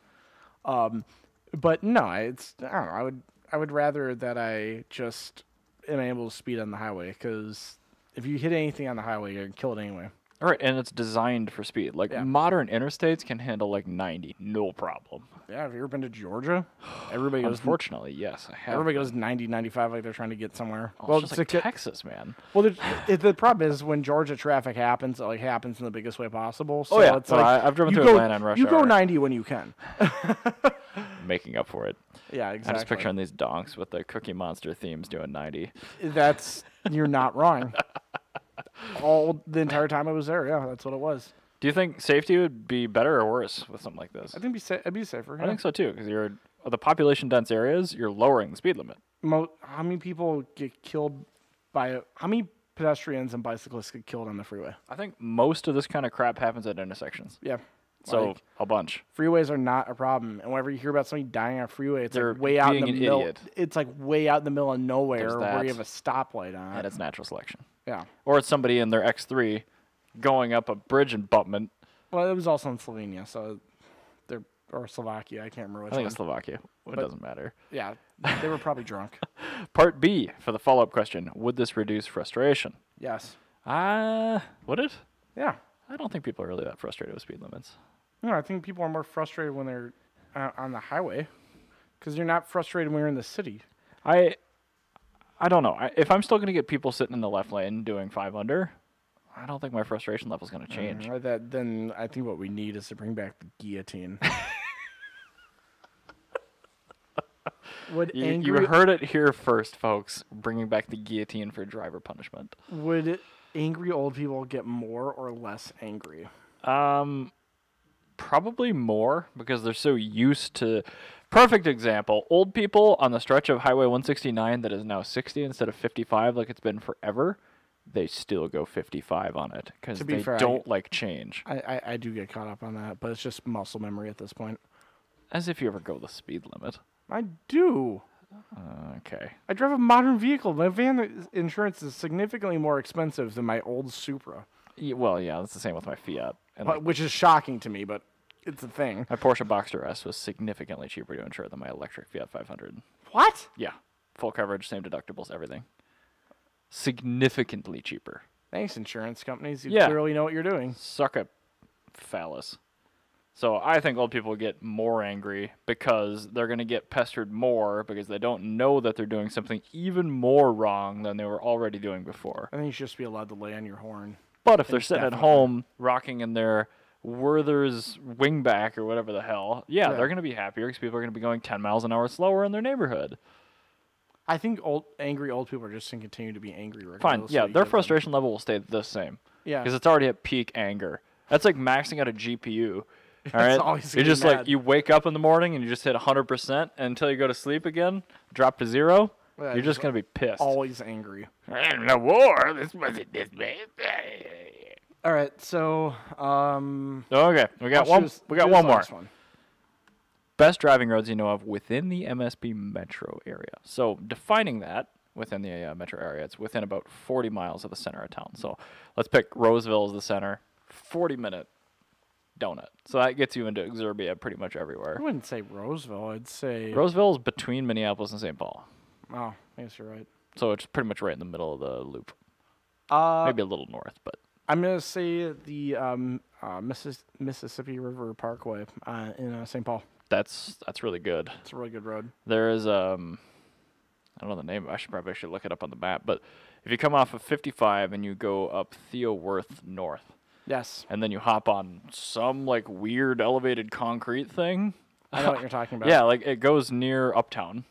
But no, I don't know. I would rather that I just am able to speed on the highway, because if you hit anything on the highway, you're gonna kill it anyway. All right, and it's designed for speed. Like, modern interstates can handle, like, 90, no problem. Yeah, have you ever been to Georgia? Everybody goes... Unfortunately, yes, I have. Everybody goes 90, 95 like they're trying to get somewhere. Well, it's just like Texas, man. Well, the problem is when Georgia traffic happens, it, like, happens in the biggest way possible. So yeah. It's like, I've driven through Atlanta in rush hour. You go 90 when you can. Making up for it. Yeah, exactly. I'm just picturing these donks with the Cookie Monster themes doing 90. You're not wrong. The entire time I was there, yeah, that's what it was. Do you think safety would be better or worse with something like this? I think it'd be safer. I think so too, because you're the population dense areas, you're lowering the speed limit. How many people get killed how many pedestrians and bicyclists get killed on the freeway? I think most of this kind of crap happens at intersections. Yeah. So a bunch. Freeways are not a problem, and whenever you hear about somebody dying on a freeway, it's like way out in the middle. Idiot. It's like way out in the middle of nowhere where you have a stoplight on. And it's natural selection. Yeah. Or it's somebody in their X3 going up a bridge embankment. Well, it was also in Slovenia, or Slovakia. I can't remember which one. I think it's Slovakia. It doesn't matter. Yeah, they were probably drunk. Part B for the follow-up question: would this reduce frustration? Yes. Would it? Yeah. I don't think people are really that frustrated with speed limits. No, I think people are more frustrated when they're on the highway. Because you're not frustrated when you're in the city. I don't know. If I'm still going to get people sitting in the left lane doing 5 under, I don't think my frustration level is going to change. Then I think what we need is to bring back the guillotine. You heard it here first, folks. Bringing back the guillotine for driver punishment. Would angry old people get more or less angry? Probably more, because they're so used to... Perfect example. Old people on the stretch of Highway 169 that is now 60 instead of 55 like it's been forever, they still go 55 on it because they don't like change. I do get caught up on that, but it's just muscle memory at this point. As if you ever go the speed limit. I do. Okay. I drive a modern vehicle. My van insurance is significantly more expensive than my old Supra. Yeah, that's the same with my Fiat. And which is shocking to me, but it's a thing. My Porsche Boxster S was significantly cheaper to insure than my electric Fiat 500. What? Yeah. Full coverage, same deductibles, everything. Significantly cheaper. Thanks, insurance companies. You clearly know what you're doing. Suck a phallus. So I think old people get more angry because they're going to get pestered more because they don't know that they're doing something even more wrong than they were already doing before. I think you should just be allowed to lay on your horn. But if they're sitting at home rocking in their Werther's wingback or whatever the hell, they're going to be happier because people are going to be going 10 miles an hour slower in their neighborhood. I think angry old people are just going to continue to be angry. Fine, their frustration level will stay the same. Yeah. Because it's already at peak anger. That's like maxing out a GPU. All right? You just like, you wake up in the morning and you just hit 100% until you go to sleep again, drop to 0. Yeah, you're just going to be pissed. Always angry. No war. This wasn't this bad. All right, so okay, we got one more. Best driving roads you know of within the MSP metro area. So defining that within the metro area, it's within about 40 miles of the center of town. So let's pick Roseville as the center, 40-minute donut. So that gets you into Exurbia pretty much everywhere. I wouldn't say Roseville. I'd say Roseville is between Minneapolis and St. Paul. Oh, I guess you're right. So it's pretty much right in the middle of the loop. Maybe a little north, but I'm gonna say the Mississippi River Parkway in St. Paul. That's really good. It's a really good road. There is I don't know the name. I should probably look it up on the map. But if you come off of 55 and you go up Theo Worth north, yes, and then you hop on some like weird elevated concrete thing. I know what you're talking about. Yeah, like it goes near Uptown,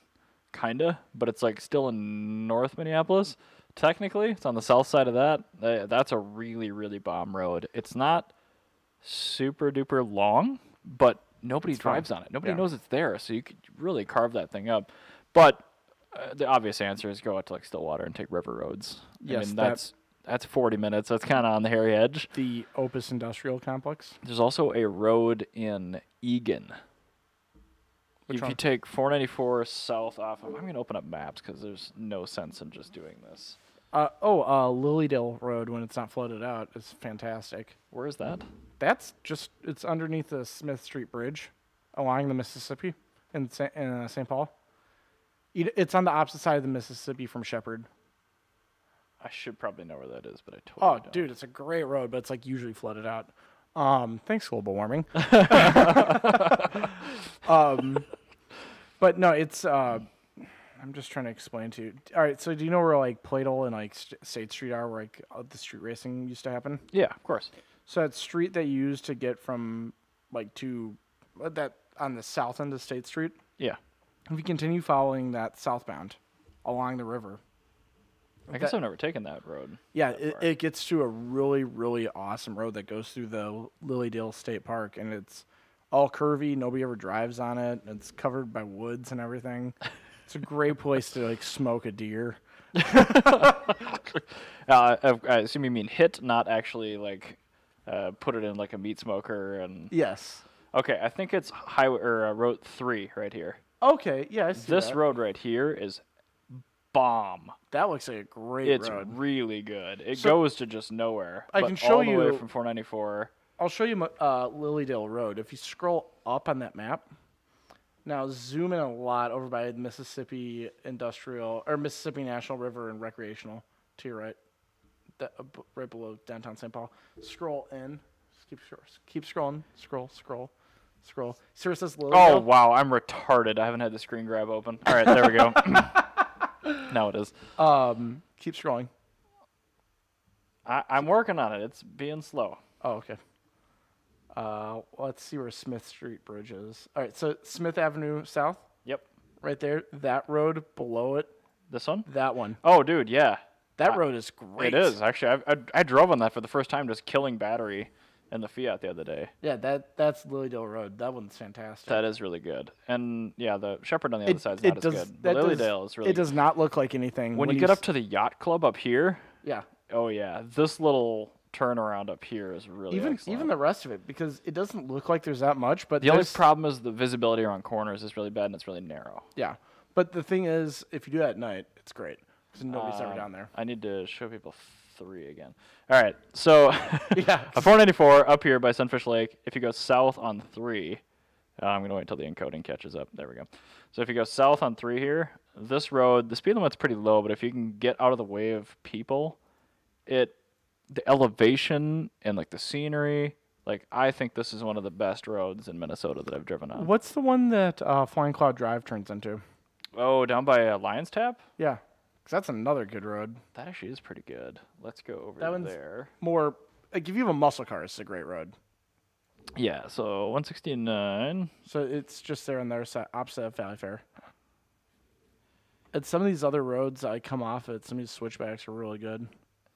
kinda, but it's like still in North Minneapolis. Technically, it's on the south side of that. That's a really, really bomb road. It's not super duper long, but nobody drives on it. Nobody knows it's there, so you could really carve that thing up. But the obvious answer is go out to like Stillwater and take river roads. Yes, I mean, that's 40 minutes. That's kind of on the hairy edge. The Opus Industrial Complex. There's also a road in Egan. If you take 494 south off of... I'm going to open up maps because there's no sense in just doing this. Lilydale Road, when it's not flooded out, is fantastic. Where is that? That's just... It's underneath the Smith Street Bridge along the Mississippi in St. Paul. It's on the opposite side of the Mississippi from Shepherd. I should probably know where that is, but I totally don't. Dude, it's a great road, but it's like usually flooded out. Thanks, global warming. But no, it's I'm just trying to explain to you. All right, so do you know where like Plato and like State Street are, where like the street racing used to happen? Yeah, of course. So that street that you used to get from like to that on the south end of State Street. Yeah. If you continue following that southbound along the river. I guess I've never taken that road. Yeah, it gets to a really, really awesome road that goes through the Lilydale State Park, and it's all curvy. Nobody ever drives on it. It's covered by woods and everything. It's a great place to like smoke a deer. I assume you mean hit, not actually like put it in like a meat smoker and. Yes. Okay, I think it's highway or Road 3 right here. Okay, yeah, I see this that. road right here is bomb. That looks like a great road. It's really good. It goes to just nowhere. I can show you all the way from 494. I'll show you Lilydale Road. If you scroll up on that map, now zoom in a lot over by Mississippi Industrial or Mississippi National River and Recreational to your right, right below downtown St. Paul. Scroll in. Just keep scrolling. Scroll. Scroll. See where it says Lily? Oh, wow. I'm retarded. I haven't had the screen grab open. All right, there we go. Now it is. Keep scrolling. I'm working on it. It's being slow. Oh, okay. Let's see where Smith Street Bridge is. All right, so Smith Avenue South, Yep. right there. That road below it. This one? That one. Oh, dude, yeah. That road is great. It is, actually. I drove on that for the first time, just killing battery in the Fiat the other day. Yeah, that's Lilydale Road. That one's fantastic. That is really good. And, yeah, the Shepherd on the other side is not as good. But Lilydale is really It does not look like anything. When you get up to the yacht club up here, yeah. oh, yeah, this little turnaround up here is really excellent. Even the rest of it, because it doesn't look like there's that much. But the only problem is the visibility around corners is really bad and it's really narrow. Yeah. But the thing is, if you do that at night, it's great. Because nobody's ever down there. I need to show people 3 again. All right, so yeah, a 494 up here by Sunfish Lake. If you go south on 3, I'm going to wait until the encoding catches up. There we go. So if you go south on 3 here, this road, the speed limit's pretty low, but if you can get out of the way of people, the elevation and like the scenery, like I think this is one of the best roads in Minnesota that I've driven on. What's the one that Flying Cloud Drive turns into? Oh, down by Lion's Tap? Yeah. That's another good road. That actually is pretty good. Let's go over that there. More, like if you have a muscle car, it's a great road. Yeah, so 169. So it's just there on the other side, opposite of Valley Fair. And some of these other roads I come off at, some of these switchbacks are really good.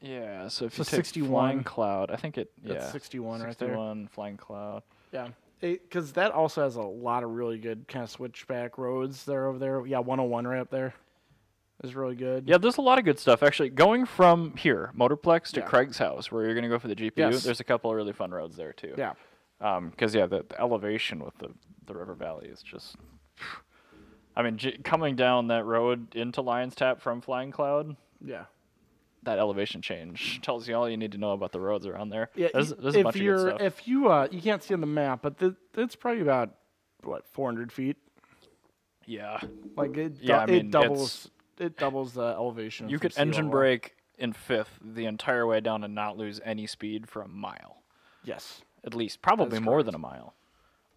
Yeah, so if you take 61. Flying Cloud, I think That's 61 right there. 61, Flying Cloud. Yeah, because that also has a lot of really good kind of switchback roads there over there. Yeah, 101 right up there is really good. Yeah, there's a lot of good stuff. Actually, going from here, Motorplex, to Craig's house, where you're going to go for the GPU, there's a couple of really fun roads there, too. Yeah. Because, the elevation with the river valley is just... I mean, coming down that road into Lion's Tap from Flying Cloud... Yeah. That elevation change tells you all you need to know about the roads around there. Yeah, there's a bunch of good stuff. If you can't see on the map, but it's probably about 400 feet. Yeah, like it doubles the elevation. You could engine brake in 5th the entire way down and not lose any speed for a mile. Yes, at least probably more than a mile.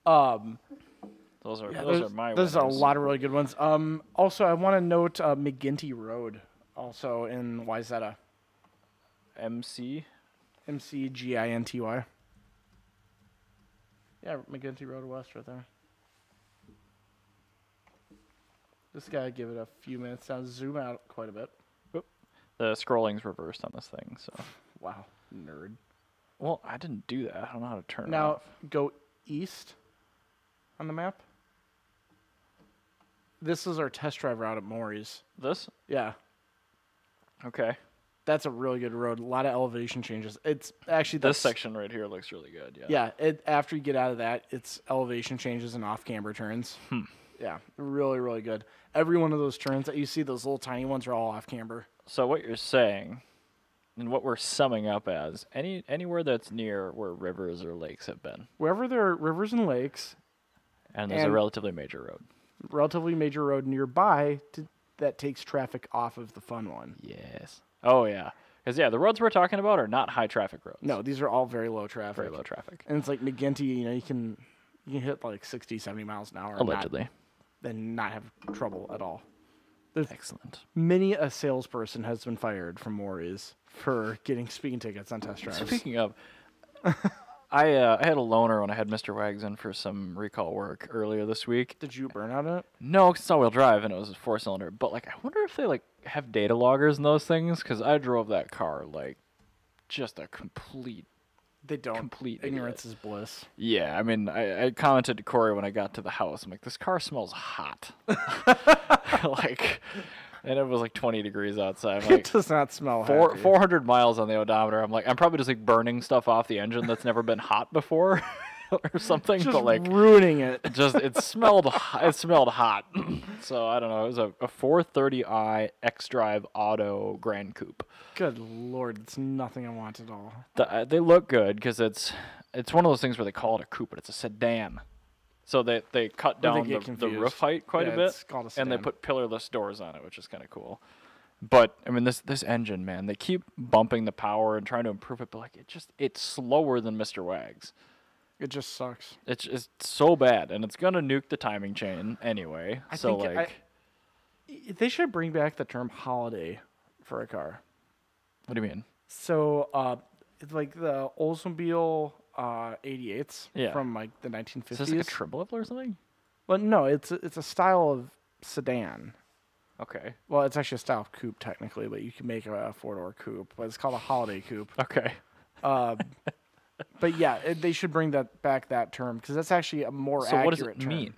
Those are my. There's a lot of really good ones. Also, I want to note McGinty Road. Also in Wayzata. McGinty. Yeah, McGinty Road West right there. Just gotta give it a few minutes. Now zoom out quite a bit. Oop. The scrolling's reversed on this thing, so. Wow, nerd. Well, I didn't do that. I don't know how to turn it Now off. go east on the map. This is our test drive route at Maury's. This? Yeah. Okay. That's a really good road. A lot of elevation changes. It's actually this section right here looks really good. Yeah. Yeah. After you get out of that, it's elevation changes and off-camber turns. Yeah. Really, really good. Every one of those turns that you see, those little tiny ones, are all off-camber. So what you're saying, and what we're summing up as, anywhere that's near where rivers or lakes have been. Wherever there are rivers and lakes. And there's a relatively major road. Relatively major road nearby that takes traffic off of the fun one. Yes. Oh, yeah. Because, the roads we're talking about are not high traffic roads. No, these are all very low traffic. Very low traffic. And it's like McGinty, you can hit like 60, 70 miles an hour. Allegedly. And not have trouble at all. Excellent. Many a salesperson has been fired from Maury's for getting speeding tickets on test drives. Speaking of, I had a loaner when I had Mr. Wags in for some recall work earlier this week. Did you burn out on it? No, because it's all-wheel drive and it was a 4-cylinder. But I wonder if they have data loggers and those things, because I drove that car just a complete. They don't. Complete ignorance is bliss. Yeah, I mean, I commented to Corey when I got to the house. I'm like, this car smells hot. And it was 20 degrees outside. I'm it does not smell hot. 400 miles on the odometer. I'm probably just burning stuff off the engine that's never been hot before or something. Just but ruining it. It smelled hot. So I don't know. It was a 430i X-Drive Auto Grand Coupe. Good Lord, it's nothing I want at all. They look good because it's one of those things where they call it a coupe, but it's a sedan. So they cut down the roof height quite a bit, it's called a and they sedan. put pillarless doors on it, which is kind of cool. But I mean, this engine, man, they keep bumping the power and trying to improve it, but it's slower than Mr. Wags. It just sucks. It's so bad, and it's gonna nuke the timing chain anyway. They should bring back the term holiday for a car. What do you mean? So, it's like the Oldsmobile 88s Yeah. from like the 1950s. Is this like a triple level or something? Well, no, it's a style of sedan. Okay. Well, it's actually a style of coupe technically, but you can make a four-door coupe. But it's called a holiday coupe. Okay. But yeah, they should bring back that term because that's actually a more accurate term. So what does it mean?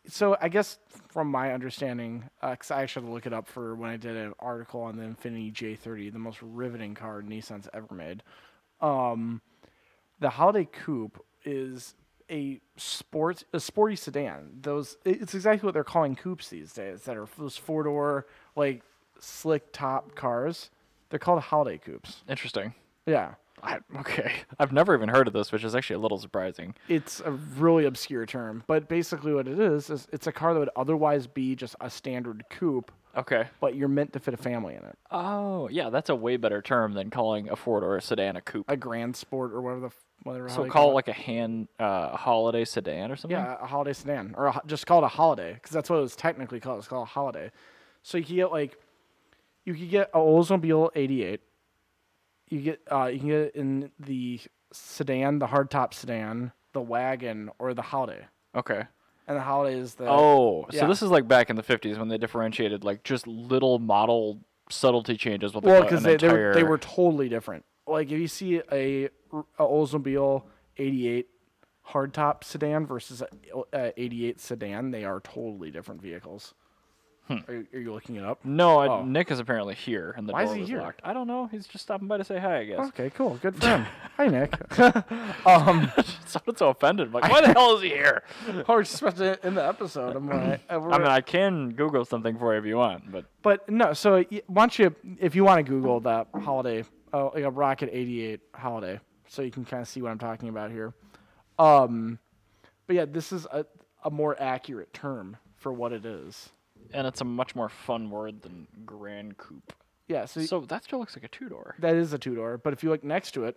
So I guess from my understanding, because I actually had to look it up for when I did an article on the Infiniti J30, the most riveting car Nissan's ever made. The Holiday Coupe is a sporty sedan. It's exactly what they're calling coupes these days. That are those four-door, like slick top cars. They're called holiday coupes. Interesting. Yeah. Okay. I've never even heard of this, which is actually a little surprising. It's a really obscure term, but basically what it is it's a car that would otherwise be just a standard coupe. Okay. But you're meant to fit a family in it. Oh, yeah, that's a way better term than calling a four-door sedan a coupe. A Grand Sport or whatever. So call it like a holiday sedan or something? Yeah, a holiday sedan. Or just call it a holiday, because that's what it was technically called. It's called a holiday. So you could get an Oldsmobile 88. You can get it in the sedan, the hardtop sedan, the wagon, or the holiday. Okay. And the holiday is the... Oh, so this is like back in the 50s when they differentiated like just little model subtlety changes. Well, because they were totally different. Like if you see a Oldsmobile 88 hardtop sedan versus a 88 sedan, they are totally different vehicles. Are you looking it up? No, Nick is apparently here, and the door was here? locked. I don't know. He's just stopping by to say hi, I guess. Okay, cool. Good for him. Hi, Nick. Sounded so offended. I'm like, why the hell is he here? We're just about to end the episode. I can Google something for you if you want, but no. So once if you want to Google that holiday, like a Rocket 88 holiday, so you can kind of see what I'm talking about here. But yeah, this is a more accurate term for what it is. And it's a much more fun word than Grand Coupe. Yeah, so that still looks like a two-door. That is a two-door, but if you look next to it,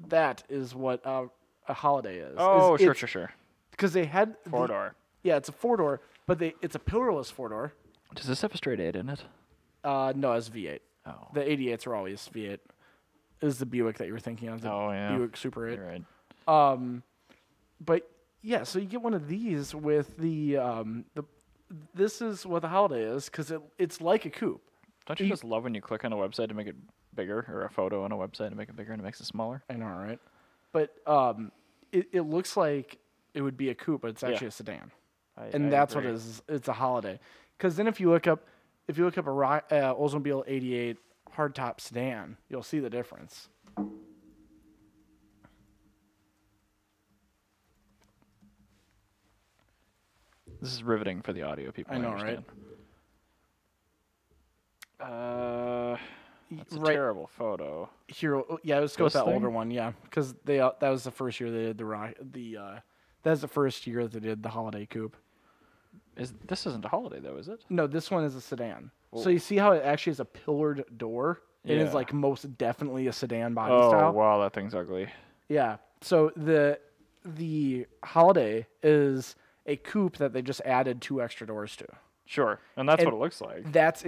that is what a holiday is. Oh, sure. Because they had... Four-door. Yeah, it's a four-door, but it's a pillarless four-door. Does this have a straight 8 in it? No, it's V8. Oh. The 88s are always V8. It is the Buick that you were thinking of, the Buick Super 8. You're right. But, yeah, so you get one of these with this is what the holiday is, because it's like a coupe. Don't you just love when you click on a website to make it bigger, or a photo on a website to make it bigger and it makes it smaller? I know, right? But it looks like it would be a coupe, but it's actually a sedan. That's what it is. It's a holiday. Because then if you look up a Oldsmobile 88 hardtop sedan, you'll see the difference. This is riveting for the audio people. I know, right? That's a terrible photo. Here, yeah, let's go with that older one, yeah, because that was the first year they did that's the first year they did the holiday coupe. This isn't a holiday though, is it? No, this one is a sedan. So you see how it actually has a pillared door? It is like most definitely a sedan body style. Oh wow, that thing's ugly. Yeah. So the holiday is a coupe that they just added 2 extra doors to. Sure, and that's what it looks like. That's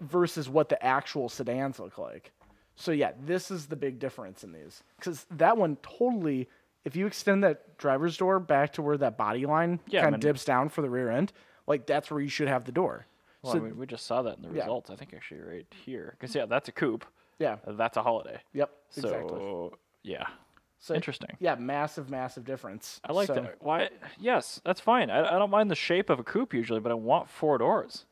versus what the actual sedans look like. So yeah, this is the big difference in these. Because that one totally, if you extend that driver's door back to where that body line kind of dips down for the rear end, like that's where you should have the door. Well, so, we just saw that in the results. I think actually right here. Because that's a coupe. Yeah. That's a holiday. Yep, exactly. So, yeah. So, interesting. Yeah, massive difference. I like that. Why? Yes, that's fine. I don't mind the shape of a coupe usually, but I want 4 doors.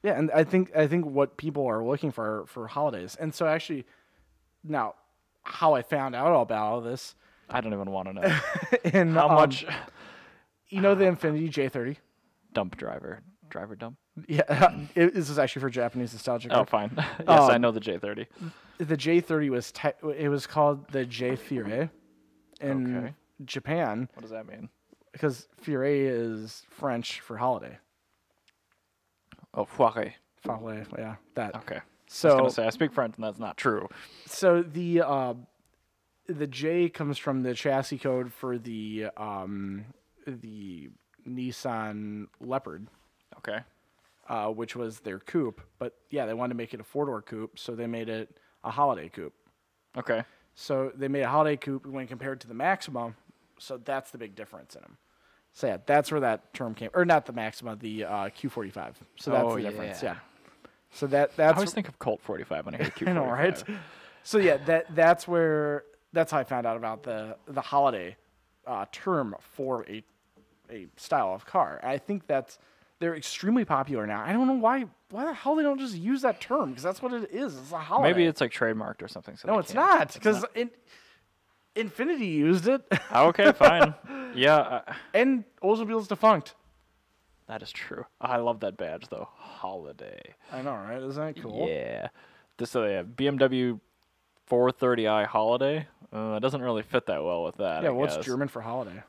Yeah, and I think what people are looking for holidays. And so actually, now, how I found out about all this. I don't even want to know. And how much? You know the Infiniti J30? Dump driver dump? Yeah, this is actually for Japanese nostalgia. Oh, fine. Yes, I know the J30. The J30 was called the J30 in Japan. What does that mean? Because Fiore is French for holiday. Oh, foire. Foire, yeah, that. Okay. So I was going to say, I speak French, and that's not true. So the the J comes from the chassis code for the Nissan Leopard, Okay. which was their coupe. But yeah, they wanted to make it a 4-door coupe, so they made it a holiday coupe. Okay. So they made a holiday coupe when compared to the Maxima. So that's the big difference in them. So yeah, that's where that term came, or not the Maxima, the Q45. So that's the difference. Yeah. So that's. I always think of Colt 45 when I hear Q45. I know, right? So yeah, that's how I found out about the holiday term for a style of car. I think they're extremely popular now. I don't know why the hell they don't just use that term, because that's what it is. It's a holiday. Maybe it's like trademarked or something. So no, it's not, because Infiniti used it. Okay, fine. Yeah. And Oldsmobile's defunct. That is true. I love that badge, though. Holiday. I know, right? Isn't that cool? Yeah. So they have BMW 430i Holiday. It doesn't really fit that well with that. Yeah, I what's guess. German for holiday?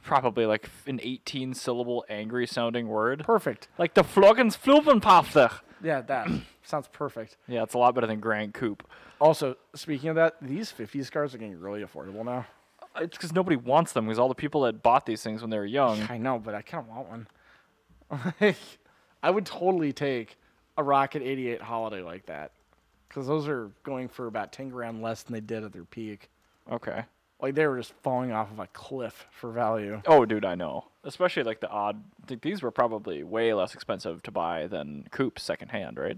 Probably like an 18-syllable angry-sounding word. Perfect. Like the Floggensflubenpafter. Yeah, that sounds perfect. Yeah, it's a lot better than Grand Coupe. Also, speaking of that, these 50s cars are getting really affordable now. It's because nobody wants them, because all the people that bought these things when they were young. I know, but I kind of want one. I would totally take a Rocket 88 Holiday like that, because those are going for about 10 grand less than they did at their peak. Okay. Like, they were just falling off of a cliff for value. Oh, dude, I know. Especially like the odd. I think these were probably way less expensive to buy than coupes secondhand, right?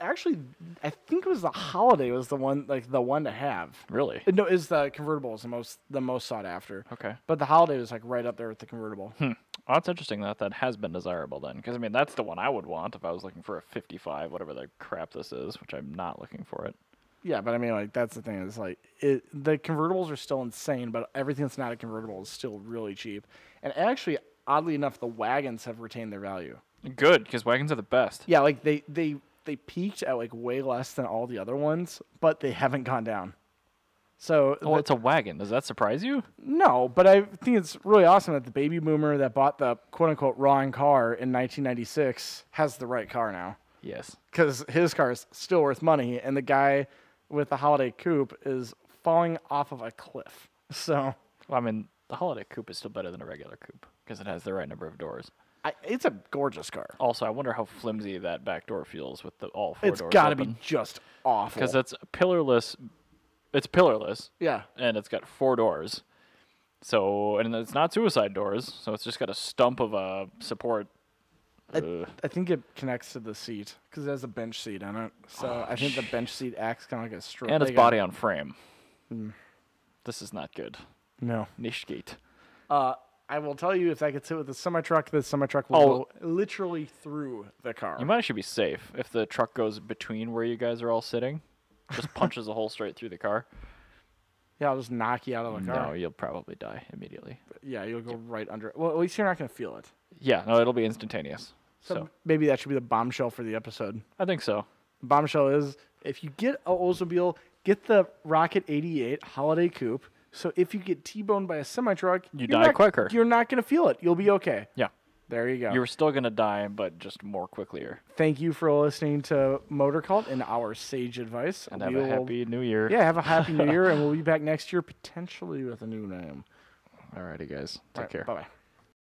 Actually, I think it was the Holiday was the one to have. Really? No, is the convertible is the most sought after. Okay. But the Holiday was like right up there with the convertible. Well, that's interesting that has been desirable then, because I mean that's the one I would want if I was looking for a 55, whatever the crap this is, which I'm not looking for it. Yeah, but I mean, like, that's the thing. Is like the convertibles are still insane, but everything that's not a convertible is still really cheap. And actually, oddly enough, the wagons have retained their value. Good, because wagons are the best. Yeah, like they peaked at like way less than all the other ones, but they haven't gone down. So Oh, it's a wagon. Does that surprise you? no, but I think it's really awesome that the baby boomer that bought the quote unquote wrong car in 1996 has the right car now, Yes. because his car is still worth money, and the guy with the Holiday Coupe is falling off of a cliff. So Well, I mean, the Holiday Coupe is still better than a regular coupe because it has the right number of doors. it's a gorgeous car. Also, I wonder how flimsy that back door feels with all four It's doors got to open. be just awful. Because it's pillarless. It's pillarless, yeah. and it's got 4 doors. So, and it's not suicide doors, so it's just got a stump of a support. I think it connects to the seat because it has a bench seat on it. So I think the bench seat acts kind of like a stroke. And it's body on frame. This is not good. No. Nicht geht. I will tell you, if that gets hit with the semi-truck, the semi-truck will go literally through the car. You might actually be safe if the truck goes between where you guys are all sitting. Just punches a hole straight through the car. Yeah, I'll just knock you out of the car. No, you'll probably die immediately. Yeah, you'll go right under it. Well, at least you're not going to feel it. Yeah, no, it'll be instantaneous. So maybe that should be the bombshell for the episode. I think so. The bombshell is, if you get a Oldsmobile, get the Rocket 88 Holiday Coupe. So if you get T-boned by a semi-truck, You die quicker. You're not going to feel it. You'll be okay. Yeah. There you go. You're still going to die, but just more quickly. Thank you for listening to Motorcult and our sage advice. And have a happy new year. Yeah, have a happy new year, and we'll be back next year, potentially with a new name. Alrighty, guys. Take care. Bye-bye.